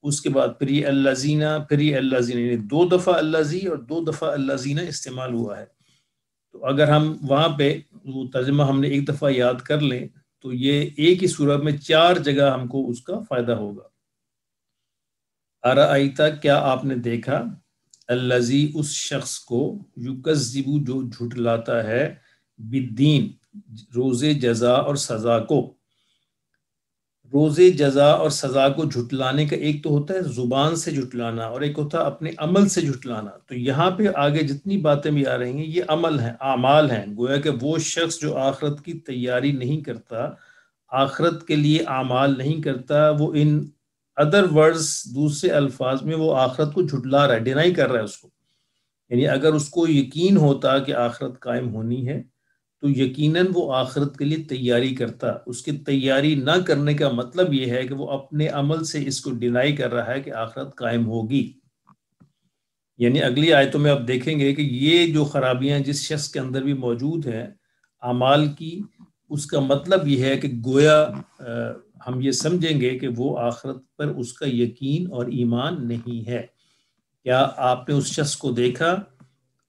اس کے بعد پھر یہ الذین، پھر یہ الذین، یعنی دو دفعہ الذی اور دو دفعہ الذین استعمال ہوا ہے۔ تو اگر ہم وہاں پہ وہ ترجمہ ہم نے ایک دفعہ یاد کر لیں تو یہ ایک ہی سورت میں 4 جگہ ہم کو اس کا فائدہ ہوگا۔ ارائیتا، کیا آپ نے دیکھا، الذی، اس شخص کو، یکذب، جو جھٹلاتا ہے، بالدین، روز جزا اور سزا کو۔ روز جزا اور سزا کو جھٹلانے کا ایک تو ہوتا ہے زبان سے جھٹلانا اور ایک ہوتا ہے اپنے عمل سے جھٹلانا۔ تو یہاں پہ آگے جتنی باتیں بھی آ رہی ہیں یہ عمل ہیں، اعمال ہیں، گویا کہ وہ شخص جو آخرت کی تیاری نہیں کرتا، آخرت کے لیے اعمال نہیں کرتا، وہ ان ادر ورڈز، دوسرے الفاظ میں وہ آخرت کو جھٹلا رہا ہے، ڈینائی کر رہا ہے اس کو۔ یعنی اگر اس کو یقین ہوتا کہ آخرت قائم ہونی ہے تو یقیناً وہ آخرت کے لیے تیاری کرتا۔ اس کی تیاری نہ کرنے کا مطلب یہ ہے کہ وہ اپنے عمل سے اس کو ڈینائی کر رہا ہے کہ آخرت قائم ہوگی۔ یعنی اگلی آیتوں میں آپ دیکھیں گے کہ یہ جو خرابیاں جس شخص کے اندر بھی موجود ہیں اعمال کی، اس کا مطلب یہ ہے کہ گویا ہم یہ سمجھیں گے کہ وہ آخرت پر اس کا یقین اور ایمان نہیں ہے۔ کیا آپ نے اس شخص کو دیکھا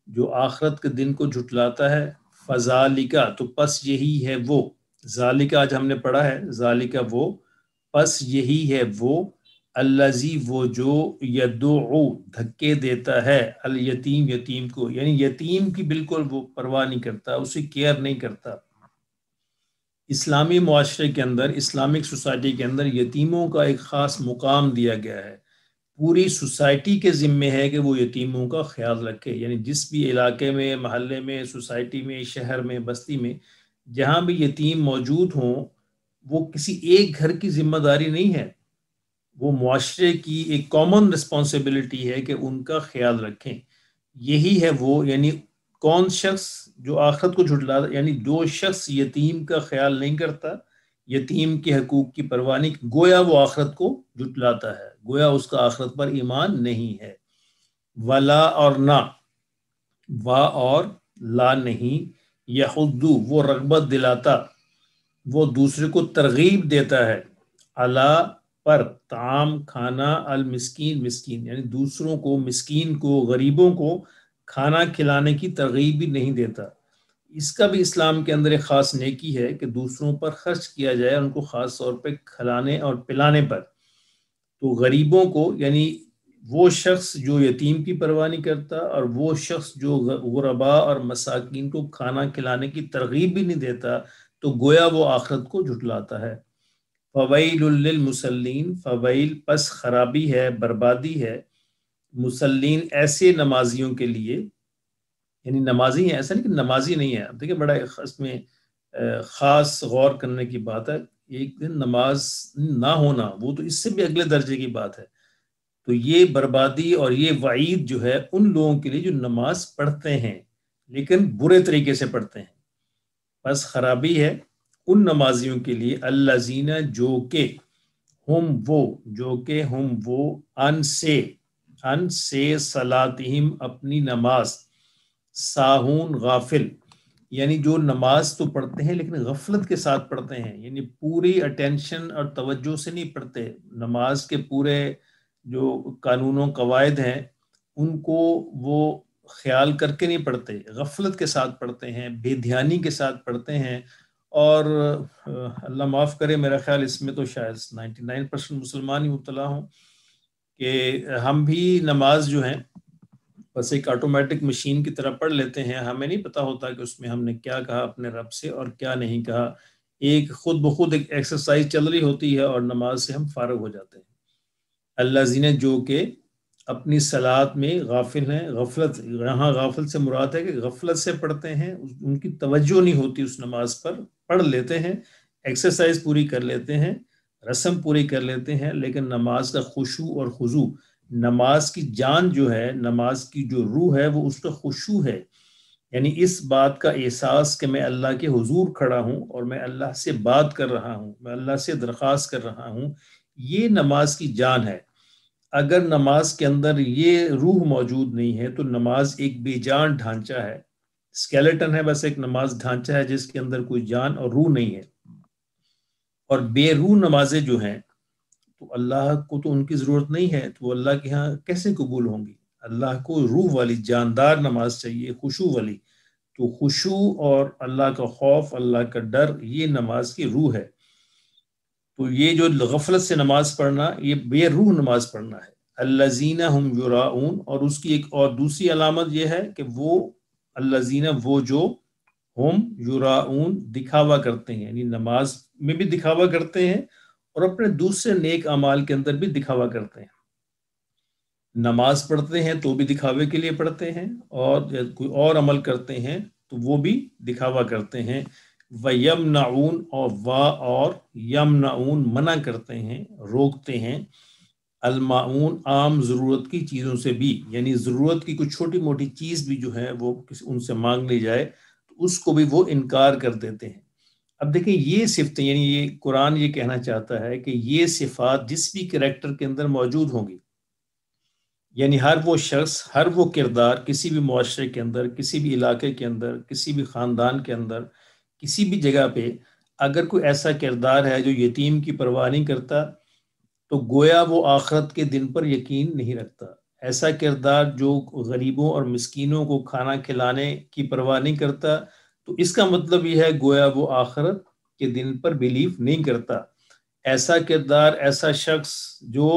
جو آخرت کے دن کو جھٹلاتا ہے، فذالکا، تو پس یہی ہے وہ، ذالکا آج ہم نے پڑھا ہے، ذالکا وہ، پس یہی ہے وہ، الذی وہ جو یدعو دھکے دیتا ہے الیتیم یتیم کو، یعنی یتیم کی بالکل وہ پرواہ نہیں کرتا، اسے کیئر نہیں کرتا۔ اسلامی معاشرے کے اندر، اسلامک سوسائٹی کے اندر یتیموں کا ایک خاص مقام دیا گیا ہے، پوری سوسائٹی کے ذمے ہے کہ وہ یتیموں کا خیال رکھے، یعنی جس بھی علاقے میں، محلے میں، سوسائٹی میں، شہر میں، بستی میں جہاں بھی یتیم موجود ہوں، وہ کسی ایک گھر کی ذمہ داری نہیں ہے، وہ معاشرے کی ایک کامن رسپانسبلٹی ہے کہ ان کا خیال رکھیں۔ یہی ہے وہ، یعنی کون شخص جو آخرت کو جھٹلاتا، یعنی جو شخص یتیم کا خیال نہیں کرتا، یتیم کے حقوق کی پرواہ نہیں، گویا وہ آخرت کو جھٹلاتا ہے، گویا اس کا آخرت پر ایمان نہیں ہے۔ ولا اور نہ، وا اور لا نہیں، یحضو وہ رغبت دلاتا، وہ دوسرے کو ترغیب دیتا ہے، اللہ پر طعام کھانا، المسکین مسکین، یعنی دوسروں کو، مسکین کو، غریبوں کو کھانا کھلانے کی ترغیب بھی نہیں دیتا۔ اس کا بھی اسلام کے اندر ایک خاص نیکی ہے کہ دوسروں پر خرچ کیا جائے، ان کو خاص طور پہ کھلانے اور پلانے پر۔ تو غریبوں کو، یعنی وہ شخص جو یتیم کی پرواہ نہیں کرتا، اور وہ شخص جو غرباء اور مساکین کو کھانا کھلانے کی ترغیب بھی نہیں دیتا، تو گویا وہ آخرت کو جھٹلاتا ہے۔ فویل للمصلین، فویل پس خرابی ہے، بربادی ہے، مسلین ایسے نمازیوں کے لیے، یعنی نمازی ہیں، ایسا نہیں کہ نمازی نہیں ہے۔ اب دیکھیں بڑا اس میں خاص غور کرنے کی بات ہے، ایک دن نماز نہ ہونا وہ تو اس سے بھی اگلے درجے کی بات ہے۔ تو یہ بربادی اور یہ وعید جو ہے ان لوگوں کے لیے جو نماز پڑھتے ہیں لیکن برے طریقے سے پڑھتے ہیں۔ بس خرابی ہے ان نمازیوں کے لیے، الذین جو کہ، ہم وہ جو کہ، ہم وہ ان سے صلاتہم اپنی نماز، ساہون غافل، یعنی جو نماز تو پڑھتے ہیں لیکن غفلت کے ساتھ پڑھتے ہیں، یعنی پوری اٹینشن اور توجہ سے نہیں پڑھتے، نماز کے پورے جو قانون و قواعد ہیں ان کو وہ خیال کر کے نہیں پڑھتے، غفلت کے ساتھ پڑھتے ہیں، بے دھیانی کے ساتھ پڑھتے ہیں۔ اور اللہ معاف کرے، میرا خیال اس میں تو شاید 99% مسلمان ہی مبتلا ہوں کہ ہم بھی نماز جو ہیں بس ایک آٹومیٹک مشین کی طرح پڑھ لیتے ہیں، ہمیں نہیں پتہ ہوتا کہ اس میں ہم نے کیا کہا اپنے رب سے اور کیا نہیں کہا، ایک خود بخود ایک ایکسرسائز چل رہی ہوتی ہے اور نماز سے ہم فارغ ہو جاتے ہیں۔ الذین جو کہ اپنی صلات میں غافل ہیں، غفلت، یہاں غافل سے مراد ہے کہ غفلت سے پڑھتے ہیں، ان کی توجہ نہیں ہوتی اس نماز پر، پڑھ لیتے ہیں، ایکسرسائز پوری کر لیتے ہیں، رسم پوری کر لیتے ہیں، لیکن نماز کا خشوع اور خضوع، نماز کی جان جو ہے، نماز کی جو روح ہے وہ اس کا خشوع ہے، یعنی اس بات کا احساس کہ میں اللہ کے حضور کھڑا ہوں اور میں اللہ سے بات کر رہا ہوں، میں اللہ سے درخواست کر رہا ہوں، یہ نماز کی جان ہے۔ اگر نماز کے اندر یہ روح موجود نہیں ہے تو نماز ایک بے جان ڈھانچہ ہے، اسکیلیٹن ہے، بس ایک نماز ڈھانچہ ہے جس کے اندر کوئی جان اور روح نہیں ہے۔ اور بے روح نمازیں جو ہیں تو اللہ کو تو ان کی ضرورت نہیں ہے، تو اللہ کے ہاں کیسے قبول ہوں گی؟ اللہ کو روح والی جاندار نماز چاہیے، خشوع والی۔ تو خشوع اور اللہ کا خوف، اللہ کا ڈر، یہ نماز کی روح ہے۔ تو یہ جو غفلت سے نماز پڑھنا، یہ بے روح نماز پڑھنا ہے۔ الذین ہم یراؤن، اور اس کی ایک اور دوسری علامت یہ ہے کہ وہ الذین وہ جو، ہم یراؤن دکھاوا کرتے ہیں، یعنی نماز میں بھی دکھاوا کرتے ہیں اور اپنے دوسرے نیک اعمال کے اندر بھی دکھاوا کرتے ہیں۔ نماز پڑھتے ہیں تو بھی دکھاوے کے لیے پڑھتے ہیں، اور کوئی اور عمل کرتے ہیں تو وہ بھی دکھاوا کرتے ہیں۔ وَيَمْنَعُونَ، اور یمنعون منع کرتے ہیں، روکتے ہیں، الماعون عام ضرورت کی چیزوں سے بھی، یعنی ضرورت کی کوئی چھوٹی موٹی چیز بھی جو ہے وہ ان سے مانگ لی جائے تو اس کو بھی وہ انکار کر دیتے ہیں۔ اب دیکھیں یہ صفتیں، یعنی یہ قرآن یہ کہنا چاہتا ہے کہ یہ صفات جس بھی کریکٹر کے اندر موجود ہوں گی، یعنی ہر وہ شخص، ہر وہ کردار کسی بھی معاشرے کے اندر، کسی بھی علاقے کے اندر، کسی بھی خاندان کے اندر، کسی بھی جگہ پہ اگر کوئی ایسا کردار ہے جو یتیم کی پرواہ نہیں کرتا تو گویا وہ آخرت کے دن پر یقین نہیں رکھتا۔ ایسا کردار جو غریبوں اور مسکینوں کو کھانا کھلانے کی پرواہ نہیں کرتا تو اس کا مطلب یہ ہے گویا وہ آخرت کے دن پر بیلیف نہیں کرتا۔ ایسا کردار، ایسا شخص جو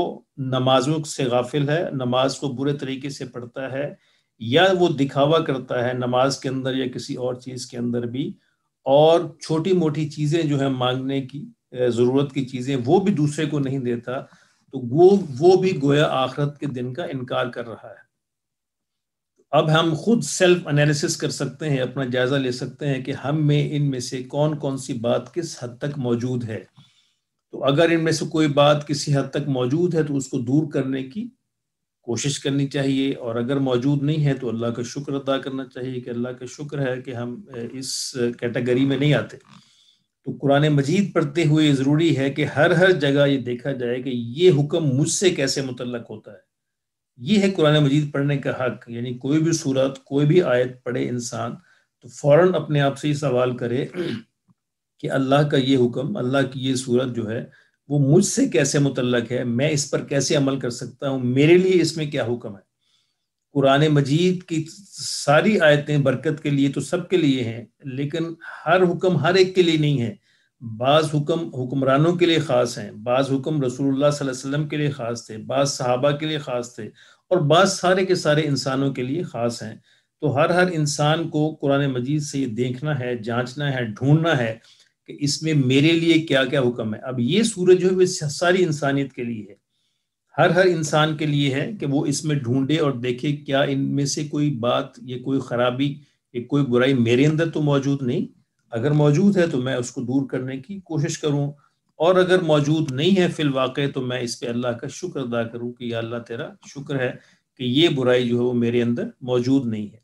نمازوں سے غافل ہے، نماز کو برے طریقے سے پڑھتا ہے، یا وہ دکھاوا کرتا ہے نماز کے اندر یا کسی اور چیز کے اندر بھی، اور چھوٹی موٹی چیزیں جو ہے مانگنے کی ضرورت کی چیزیں وہ بھی دوسرے کو نہیں دیتا، تو وہ بھی گویا آخرت کے دن کا انکار کر رہا ہے۔ اب ہم خود سیلف انالیسس کر سکتے ہیں، اپنا جائزہ لے سکتے ہیں کہ ہم میں ان میں سے کون کون سی بات کس حد تک موجود ہے۔ تو اگر ان میں سے کوئی بات کسی حد تک موجود ہے تو اس کو دور کرنے کی کوشش کرنی چاہیے، اور اگر موجود نہیں ہے تو اللہ کا شکر ادا کرنا چاہیے کہ اللہ کا شکر ہے کہ ہم اس کیٹیگری میں نہیں آتے۔ تو قرآن مجید پڑھتے ہوئے ضروری ہے کہ ہر جگہ یہ دیکھا جائے کہ یہ حکم مجھ سے کیسے متعلق ہوتا ہے۔ یہ ہے قرآن مجید پڑھنے کا حق، یعنی کوئی بھی سورت، کوئی بھی آیت پڑھے انسان تو فوراً اپنے آپ سے یہ سوال کرے کہ اللہ کا یہ حکم، اللہ کی یہ سورت جو ہے وہ مجھ سے کیسے متعلق ہے، میں اس پر کیسے عمل کر سکتا ہوں، میرے لیے اس میں کیا حکم ہے۔ قرآن مجید کی ساری آیتیں برکت کے لیے تو سب کے لیے ہیں، لیکن ہر حکم ہر ایک کے لیے نہیں ہے۔ بعض حکم حکمرانوں کے لیے خاص ہیں، بعض حکم رسول اللہ صلی اللہ علیہ وسلم کے لیے خاص تھے، بعض صحابہ کے لیے خاص تھے، اور بعض سارے کے سارے انسانوں کے لیے خاص ہیں۔ تو ہر انسان کو قرآن مجید سے یہ دیکھنا ہے، جانچنا ہے، ڈھونڈنا ہے کہ اس میں میرے لیے کیا کیا حکم ہے۔ اب یہ سورج جو ہے وہ ساری انسانیت کے لیے ہے، ہر انسان کے لیے ہے کہ وہ اس میں ڈھونڈے اور دیکھے کیا ان میں سے کوئی بات، یہ کوئی خرابی، یہ کوئی برائی میرے اندر تو موجود نہیں۔ اگر موجود ہے تو میں اس کو دور کرنے کی کوشش کروں، اور اگر موجود نہیں ہے فی الواقع تو میں اس پہ اللہ کا شکر ادا کروں کہ یا اللہ تیرا شکر ہے کہ یہ برائی جو ہے وہ میرے اندر موجود نہیں ہے۔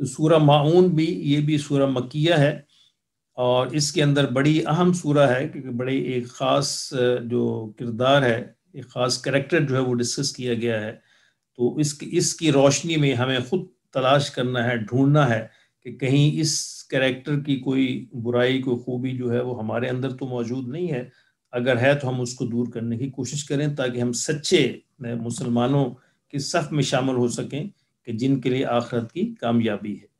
تو سورہ ماعون بھی، یہ بھی سورہ مکیہ ہے، اور اس کے اندر بڑی اہم سورہ ہے کیونکہ بڑی ایک خاص جو کردار ہے، ایک خاص کریکٹر جو ہے وہ ڈسکس کیا گیا ہے۔ تو اس کی روشنی میں ہمیں خود تلاش کرنا ہے، ڈھونڈنا ہے کہ کہیں اس کریکٹر کی کوئی برائی، کوئی خوبی جو ہے وہ ہمارے اندر تو موجود نہیں ہے۔ اگر ہے تو ہم اس کو دور کرنے کی کوشش کریں تاکہ ہم سچے مسلمانوں کی صف میں شامل ہو سکیں کہ جن کے لیے آخرت کی کامیابی ہے۔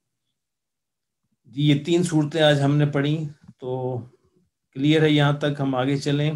جی یہ 3 صورتیں آج ہم نے پڑھی، تو کلیئر ہے یہاں تک؟ ہم آگے چلیں۔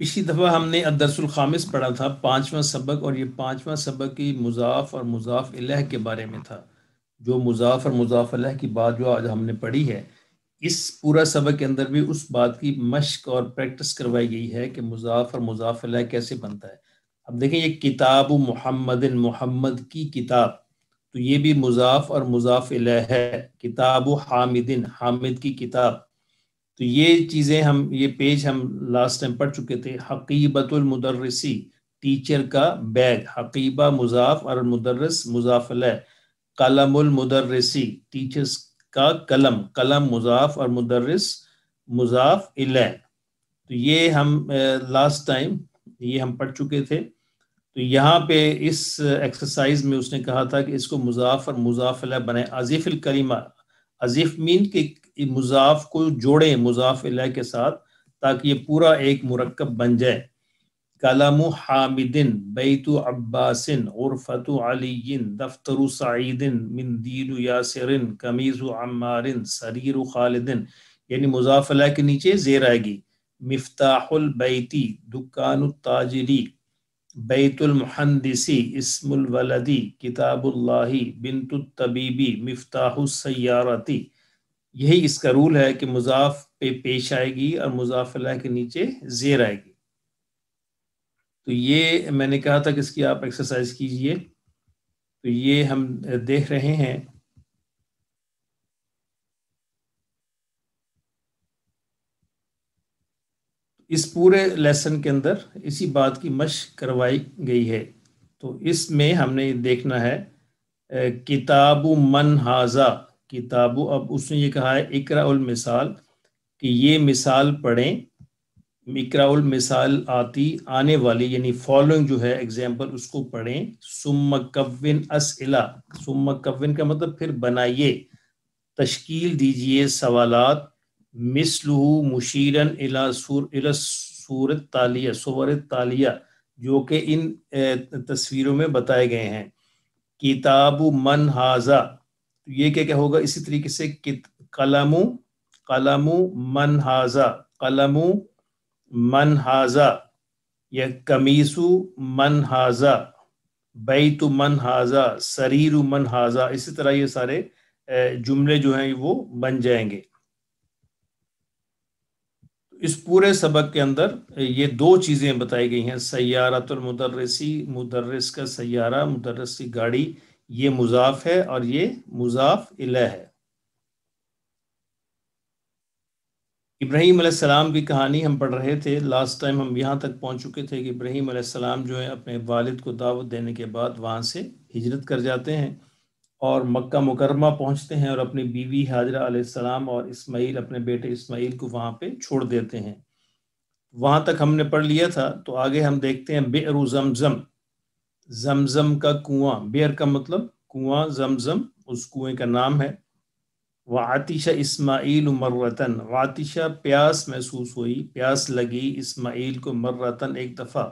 پچھلی دفعہ ہم نے الدرس الخامس پڑھا تھا، 5واں سبق، اور یہ 5واں سبق کی مضاف اور مضاف الیہ کے بارے میں تھا۔ جو مضاف اور مضاف الیہ کی بات جو آج ہم نے پڑھی ہے، اس پورا سبق کے اندر بھی اس بات کی مشق اور پریکٹس کروائی گئی ہے کہ مضاف اور مضاف الیہ کیسے بنتا ہے۔ اب دیکھیں یہ کتاب محمد، محمد کی کتاب، تو یہ بھی مضاف اور مضاف الیہ ہے۔ کتاب حامد، حامد کی کتاب، تو یہ چیزیں یہ پیج ہم لاسٹ ٹائم پڑھ چکے تھے۔ حقیبۃ المدرسی، ٹیچر کا بیگ، حقیبہ مضاف اور مدرس مضاف الیہ۔ قلم المدرسی، ٹیچرز کا قلم، قلم مضاف اور مدرس مضاف الیہ۔ تو یہ ہم لاسٹ ٹائم یہ ہم پڑھ چکے تھے۔ تو یہاں پہ اس ایکسرسائز میں اس نے کہا تھا کہ اس کو مضاف اور مضاف الیہ بنائیں۔ اضیف الکلمہ، اضیف مین کہ مضاف کو جوڑیں مضاف الیہ کے ساتھ تاکہ یہ پورا ایک مرکب بن جائے۔ کلام حامد، بیت عباس، غرفۃ علی، دفتر سعید، مندیل یاسر، قمیص عمار، سریر خالد، یعنی مضاف الیہ کے نیچے زیر آئے گی۔ مفتاح البیتی، دکان التاجری، بیت المحندسی، اسم الولدی، کتاب اللہ، بنت الطبیبی، مفتاح السیارتی۔ یہی اس کا رول ہے کہ مضاف پہ پیش آئے گی اور مضاف الیہ کے نیچے زیر آئے گی۔ تو یہ میں نے کہا تھا کہ اس کی آپ ایکسرسائز کیجئے۔ تو یہ ہم دیکھ رہے ہیں اس پورے لیسن کے اندر اسی بات کی مشق کروائی گئی ہے۔ تو اس میں ہم نے دیکھنا ہے کتاب من ھذا، کتاب، اب اس نے یہ کہا ہے اقرأ المثال کہ یہ مثال پڑھیں، مکراؤل مثال آتی آنے والی یعنی فالوئنگ جو ہے ایگزامپل اس کو پڑھیں. ثم کون اسئلہ، ثم کون کا مطلب پھر بنائیے، تشکیل دیجئے سوالات، مثلہ مشیرن الی صورت تالیہ، صور تالیہ جو کہ ان تصویروں میں بتائے گئے ہیں. کتاب من ہاذا، یہ کیا ہوگا اسی طریقے سے قلم من ہاذا، قلم من ہاذا، یا قمیص من ہاذا، بیت من ہاذا، سریر من ہاذا. اسی طرح یہ سارے جملے جو ہیں وہ بن جائیں گے. اس پورے سبق کے اندر یہ دو چیزیں بتائی گئی ہیں، سیارۃ المدرسی، مدرس کا سیارہ، مدرس کی گاڑی، یہ مضاف ہے اور یہ مضاف الیہ ہے. ابراہیم علیہ السلام کی کہانی ہم پڑھ رہے تھے، لاسٹ ٹائم ہم یہاں تک پہنچ چکے تھے کہ ابراہیم علیہ السلام جو ہے اپنے والد کو دعوت دینے کے بعد وہاں سے ہجرت کر جاتے ہیں اور مکہ مکرمہ پہنچتے ہیں اور اپنی بیوی حاجرہ علیہ السلام اور اسماعیل اپنے بیٹے اسماعیل کو وہاں پہ چھوڑ دیتے ہیں. وہاں تک ہم نے پڑھ لیا تھا. تو آگے ہم دیکھتے ہیں بئر زمزم، زمزم کا کنواں، بئر کا مطلب کنواں، زمزم اس کنویں کا نام ہے. وعطش اسماعیل مرتن، وعطش پیاس محسوس ہوئی، پیاس لگی اسماعیل کو، مرتن ایک دفعہ،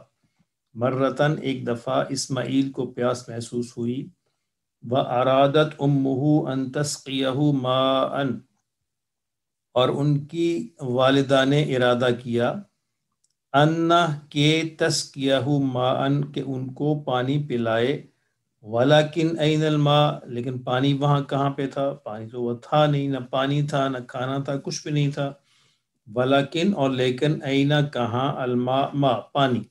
مرتن ایک دفعہ اسماعیل کو پیاس محسوس ہوئی. وارادت امہ ان تسقیہ ماء، اور ان کی والدہ نے ارادہ کیا، ان کے تسقیہ ماء، کہ ان کو پانی پلائے. ولیکن این الماء، لیکن پانی وہاں کہاں پہ تھا؟ پانی تو وہ تھا نہیں، نہ پانی تھا نہ کھانا تھا، کچھ بھی نہیں تھا. ولیکن اور لیکن، این کہاں، الماء ماء پانی.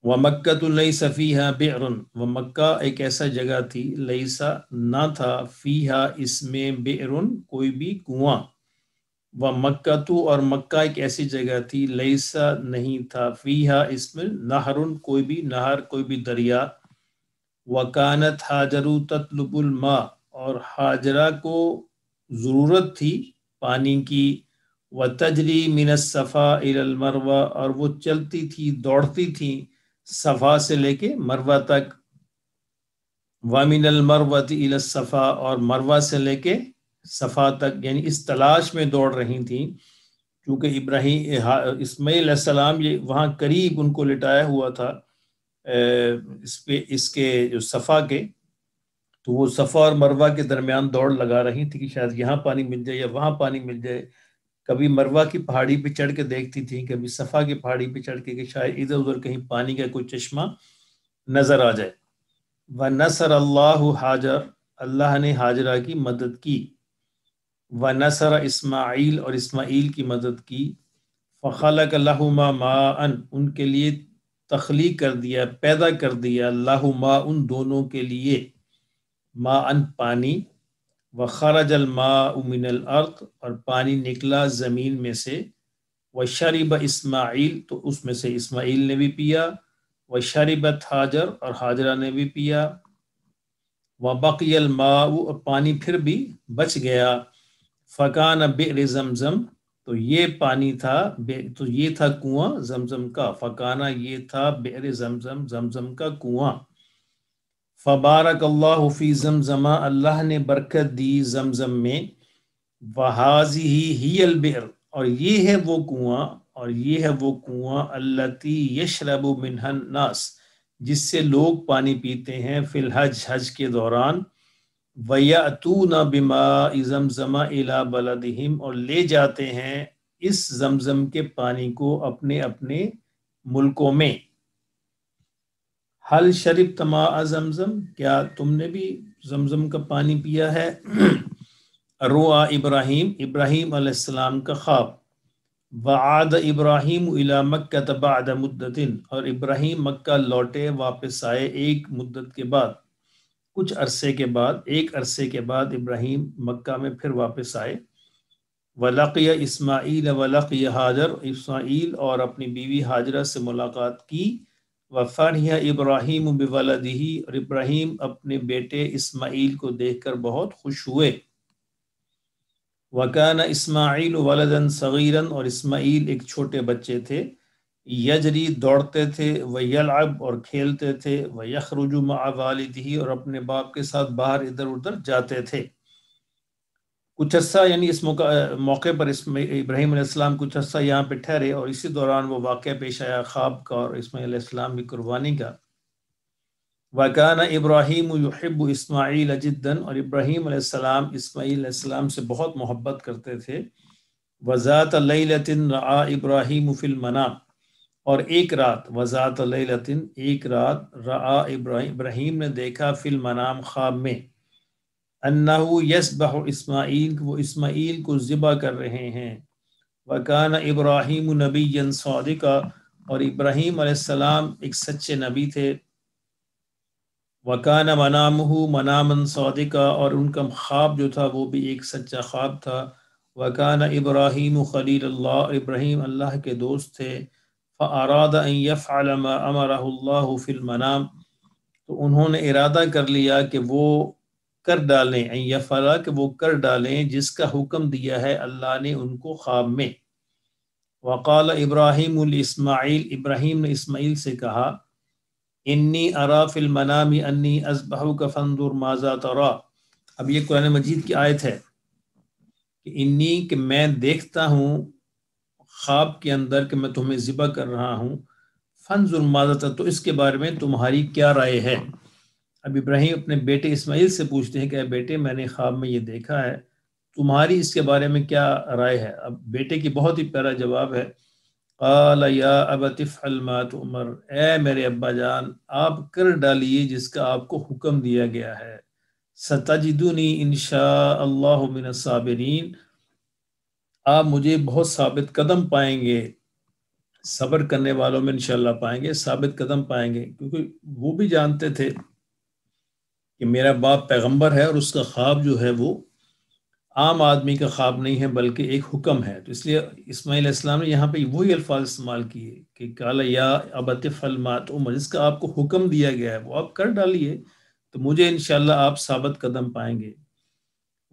ومکۃ لیس فیہا بئر، ومکہ ایک ایسا جگہ تھی، لیسا نہ تھا، فیہا اس میں، بئر کوئی بھی کنواں. ومکۃ اور مکہ ایک ایسی جگہ تھی، لیسا نہیں تھا، فیہا اس میں، نہر کوئی بھی نہر، کوئی بھی دریا. وکانت حاجر تطلب الماء، اور حاجرہ کو ضرورت تھی پانی کی. وتجری من الصفا الى المروہ، اور وہ چلتی تھی، دوڑتی تھی صفا سے لے کے مروہ تک. ومن المروۃ الى الصفا، اور مروہ سے لے کے صفا تک، یعنی اس تلاش میں دوڑ رہی تھیں. کیونکہ اسماعیل علیہ السلام یہ وہاں قریب ان کو لٹایا ہوا تھا اس کے جو صفا کے، تو وہ صفا اور مروہ کے درمیان دوڑ لگا رہی تھی کہ شاید یہاں پانی مل جائے یا وہاں پانی مل جائے. کبھی مروہ کی پہاڑی پہ چڑھ کے دیکھتی تھیں، کبھی صفا کی پہاڑی پہ چڑھ کے کہ شاید ادھر ادھر کہیں پانی کا کوئی چشمہ نظر آ جائے. وَنَصَرَ اللَّهُ حاجر، اللہ نے حاجرہ کی مدد کی. وَنَصَرَ اسماعیل، اور اسماعیل کی مدد کی. فَخَلَقَ لَهُمَا مَاءً، ان کے لیے تخلیق کر دیا، پیدا کر دیا، لَهُمَا ان دونوں کے لیے، ماءً پانی. وَخَرَجَ الْمَاءُ مِنَ الْأَرْضِ، اور پانی نکلا زمین میں سے. وَشَرِبَ اسماعیل، تو اس میں سے اسماعیل نے بھی پیا. وَشَرِبَتْ حاجر، اور حاجرہ نے بھی پیا. وَبَقِيَ الْمَاءُ، اور پانی پھر بھی بچ گیا. فَكَانَ بِئْرِ زمزم، تو یہ پانی تھا، تو یہ تھا کنواں زمزم کا. فَكَانَ، یہ تھا، بئر زمزم، زمزم کا کنواں. فبارک اللہ فی زمزم، اللہ نے برکت دی زمزم میں. وَهَذِهِ هِيَ الْبِئْرُ، اور یہ ہے وہ کنواں، اور یہ ہے وہ کنواں، التی یشرب منها الناس، جس سے لوگ پانی پیتے ہیں، فی الحج، حج کے دوران. وَيَأْتُونَ بِمَاءِ زَمْزَمَ إِلَى بَلَدِهِمْ، اور لے جاتے ہیں اس زمزم کے پانی کو اپنے اپنے ملکوں میں. حل شربت ماء زمزم، کیا تم نے بھی زمزم کا پانی پیا ہے؟ رؤى ابراہیم، ابراہیم علیہ السلام کا خواب. وعاد ابراہیم الی مکہ بعد مدت، اور ابراہیم مکہ لوٹے، واپس آئے ایک مدت کے بعد، کچھ عرصے کے بعد، ایک عرصے کے بعد ابراہیم مکہ میں پھر واپس آئے. ولقی اسماعیل ولقی حاجر، اسماعیل اور اپنی بیوی حاجرہ سے ملاقات کی. وفرح ابراہیم بولدہ، اور ابراہیم اپنے بیٹے اسماعیل کو دیکھ کر بہت خوش ہوئے. وکان اسماعیل ولدن صغیرا، اور اسماعیل ایک چھوٹے بچے تھے، یجری دوڑتے تھے، ویلعب اور کھیلتے تھے، ویخرج مع والدہ اور اپنے باپ کے ساتھ باہر ادھر ادھر جاتے تھے۔ کچھ عرصہ یعنی اس موقع پر ابراہیم علیہ السلام کچھ عرصہ یہاں پہ ٹھہرے، اور اسی دوران وہ واقعہ پیش آیا خواب کا اور اسماعیل علیہ السلام کی قربانی کا۔ وَكَانَ إِبْرَاهِيمُ يُحِبُّ إِسْمَاعِيلَ جِدًّا، اور ابراہیم علیہ السلام اسماعیل علیہ السلام سے بہت محبت کرتے تھے۔ وَذَاتَ لَيْلَةٍ رَأَى إِبْرَاهِيمُ فِي الْمَنَامِ، اور ایک رات، وَذَاتَ لَيْلَةٍ ایک رات، رَأَى ابراہیم نے دیکھا فی المنام خواب میں، انہو یسبح اسماعیل، وہ اسماعیل کو ذبح کر رہے ہیں۔ وَكَانَ إِبْرَاهِيمُ نَبِيًّا صَادِقًا، اور ابراہیم علیہ السلام ایک سچے نبی تھے۔ وَكَانَ مَنَامُهُ مَنَامًا صَادِقًا، اور ان کا خواب جو تھا وہ بھی ایک سچا خواب تھا۔ وَكَانَ إِبْرَاهِيمُ خَلِيلَ اللَّهِ، ابراہیم اللہ کے دوست تھے۔ فَأَرَادَ أَن يَفْعَلَ مَا أَمَرَهُ اللَّهُ فِي الْمَنَامِ، تو انہوں نے ارادہ کر لیا کہ وہ کر ڈالیں، ان یفعل کہ وہ کر ڈالیں جس کا حکم دیا ہے اللہ نے ان کو خواب میں۔ وقال ابراہیم لاسماعیل، ابراہیم نے اسماعیل سے کہا، انی ارا فی المنام انی اذبحک فانظر ماذا ترى، اب یہ قرآن مجید کی آیت ہے کہ انی، کہ میں دیکھتا ہوں خواب کے اندر کہ میں تمہیں ذبح کر رہا ہوں، فانظر ماذا ترى، تو اس کے بارے میں تمہاری کیا رائے ہے۔ اب ابراہیم اپنے بیٹے اسماعیل سے پوچھتے ہیں کہ اے بیٹے میں نے خواب میں یہ دیکھا ہے، تمہاری اس کے بارے میں کیا رائے ہے۔ اب بیٹے کی بہت ہی پیارا جواب ہے، قال یا ابت افعل ما تؤمر، اے میرے ابا جان آپ کر ڈالیے جس کا آپ کو حکم دیا گیا ہے۔ ستجدنی انشاء اللہ من الصابرین، آپ مجھے بہت ثابت قدم پائیں گے، صبر کرنے والوں میں انشاءاللہ پائیں گے، ثابت قدم پائیں گے، کیونکہ وہ بھی جانتے تھے کہ میرا باپ پیغمبر ہے اور اس کا خواب جو ہے وہ عام آدمی کا خواب نہیں ہے بلکہ ایک حکم ہے۔ تو اس لیے اسماعیل علیہ السلام نے یہاں پہ وہی الفاظ استعمال کیے کہ قال یا ابت افعل ما تؤمر، جس کا آپ کو حکم دیا گیا ہے وہ آپ کر ڈالیے تو مجھے انشاءاللہ آپ ثابت قدم پائیں گے۔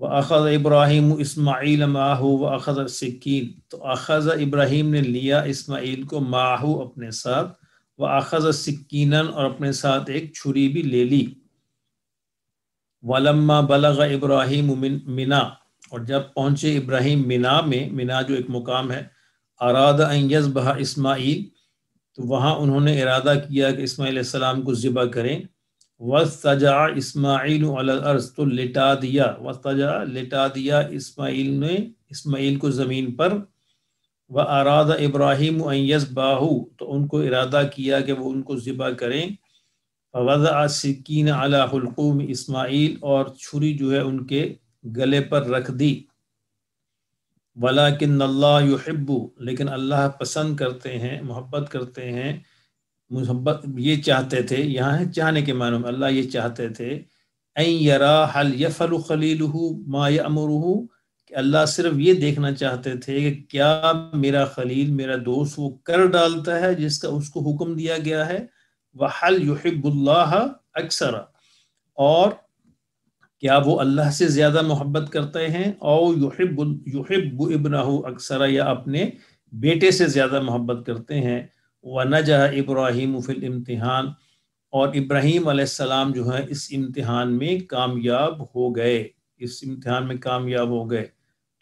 وَأَخَذَ إِبْرَاهِيمُ إِسْمَاعِيلَ مَعَهُ وَأَخَذَ السِّكِّينَ، تو اخذ ابراہیم نے لیا اسماعیل کو معه اپنے ساتھ، وَأَخَذَ السِّكِّينًا اور اپنے ساتھ ایک چھری بھی لے لی۔ وَلَمَّا بَلَغَ إِبْرَاهِيمُ مِنَا، اور جب پہنچے ابراہیم منا میں، منا جو ایک مقام ہے، اراد ان یذبح اسماعیل، تو وہاں انہوں نے ارادہ کیا کہ اسماعیل علیہ السلام کو ذبح کریں۔ وَاضْطَجَعَ اسماعیل علی الارض، تو لٹا دیا، وَاضْطَجَعَ لٹا دیا اسماعیل نے اسماعیل کو زمین پر۔ وَأَرَادَ إِبْرَاهِيمُ أَن يَذْبَحَهُ، تو ان کو ارادہ کیا کہ وہ ان کو ذبح کریں۔ فَوَضَعَ السِّكِّينَ عَلَى حُلْقُومِ اسماعیل، اور چھری جو ہے ان کے گلے پر رکھ دی۔ وَلَكِنَّ اللَّهَ يُحِبُّ، لیکن اللہ پسند کرتے ہیں، محبت کرتے ہیں، محبت یہ چاہتے تھے، یہاں ہے چاہنے کے معنی میں، اللہ یہ چاہتے تھے اَن يَرَى هَلْ يَفْعَلُ خَلِيلُهُ مَا يَأْمُرُهُ، کہ اللہ صرف یہ دیکھنا چاہتے تھے کہ کیا میرا خلیل، میرا دوست وہ کر ڈالتا ہے جس کا اس کو حکم دیا گیا ہے۔ وَهَلْ يُحِبُّ اللَّهَ أَكْثَرَ، اور کیا وہ اللہ سے زیادہ محبت کرتے ہیں، او یحب ابنہ اکثر، یا اپنے بیٹے سے زیادہ محبت کرتے ہیں۔ وَنَجَحَ ابراہیم فی الامتحان، اور ابراہیم علیہ السلام جو ہے اس امتحان میں کامیاب ہو گئے، اس امتحان میں کامیاب ہو گئے۔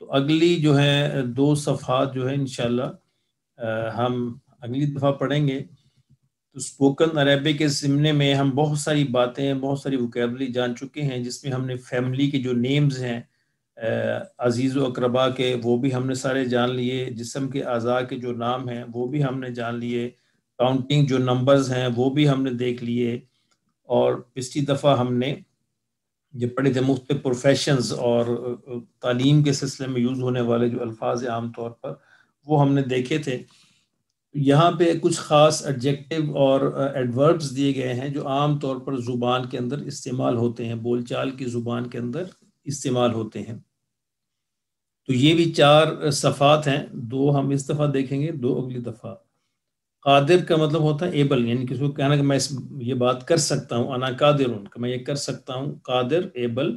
تو اگلی جو ہے 2 صفحات جو ہے انشاءاللہ ہم اگلی دفعہ پڑھیں گے۔ تو اسپوکن عربی کے ضمن میں ہم بہت ساری باتیں، بہت ساری وکیبلری جان چکے ہیں، جس میں ہم نے فیملی کے جو نیمز ہیں عزیز و اقربا کے، وہ بھی ہم نے سارے جان لیے، جسم کے اعضاء کے جو نام ہیں وہ بھی ہم نے جان لیے، کاؤنٹنگ جو نمبرز ہیں وہ بھی ہم نے دیکھ لیے، اور پچھلی دفعہ ہم نے یہ پڑھے تھے مختلف پروفیشنز اور تعلیم کے سلسلے میں یوز ہونے والے جو الفاظ عام طور پر وہ ہم نے دیکھے تھے۔ یہاں پہ کچھ خاص ایڈجیکٹیو اور ایڈوربز دیے گئے ہیں جو عام طور پر زبان کے اندر استعمال ہوتے ہیں، بول چال کی زبان کے اندر استعمال ہوتے ہیں۔ تو یہ بھی 4 صفحات ہیں، 2 ہم اس دفعہ دیکھیں گے، 2 اگلی دفعہ۔ قادر کا مطلب ہوتا ہے ایبل، یعنی کسی کو کہنا کہ میں یہ بات کر سکتا ہوں، انا قادر، کہ میں یہ کر سکتا ہوں، قادر ایبل۔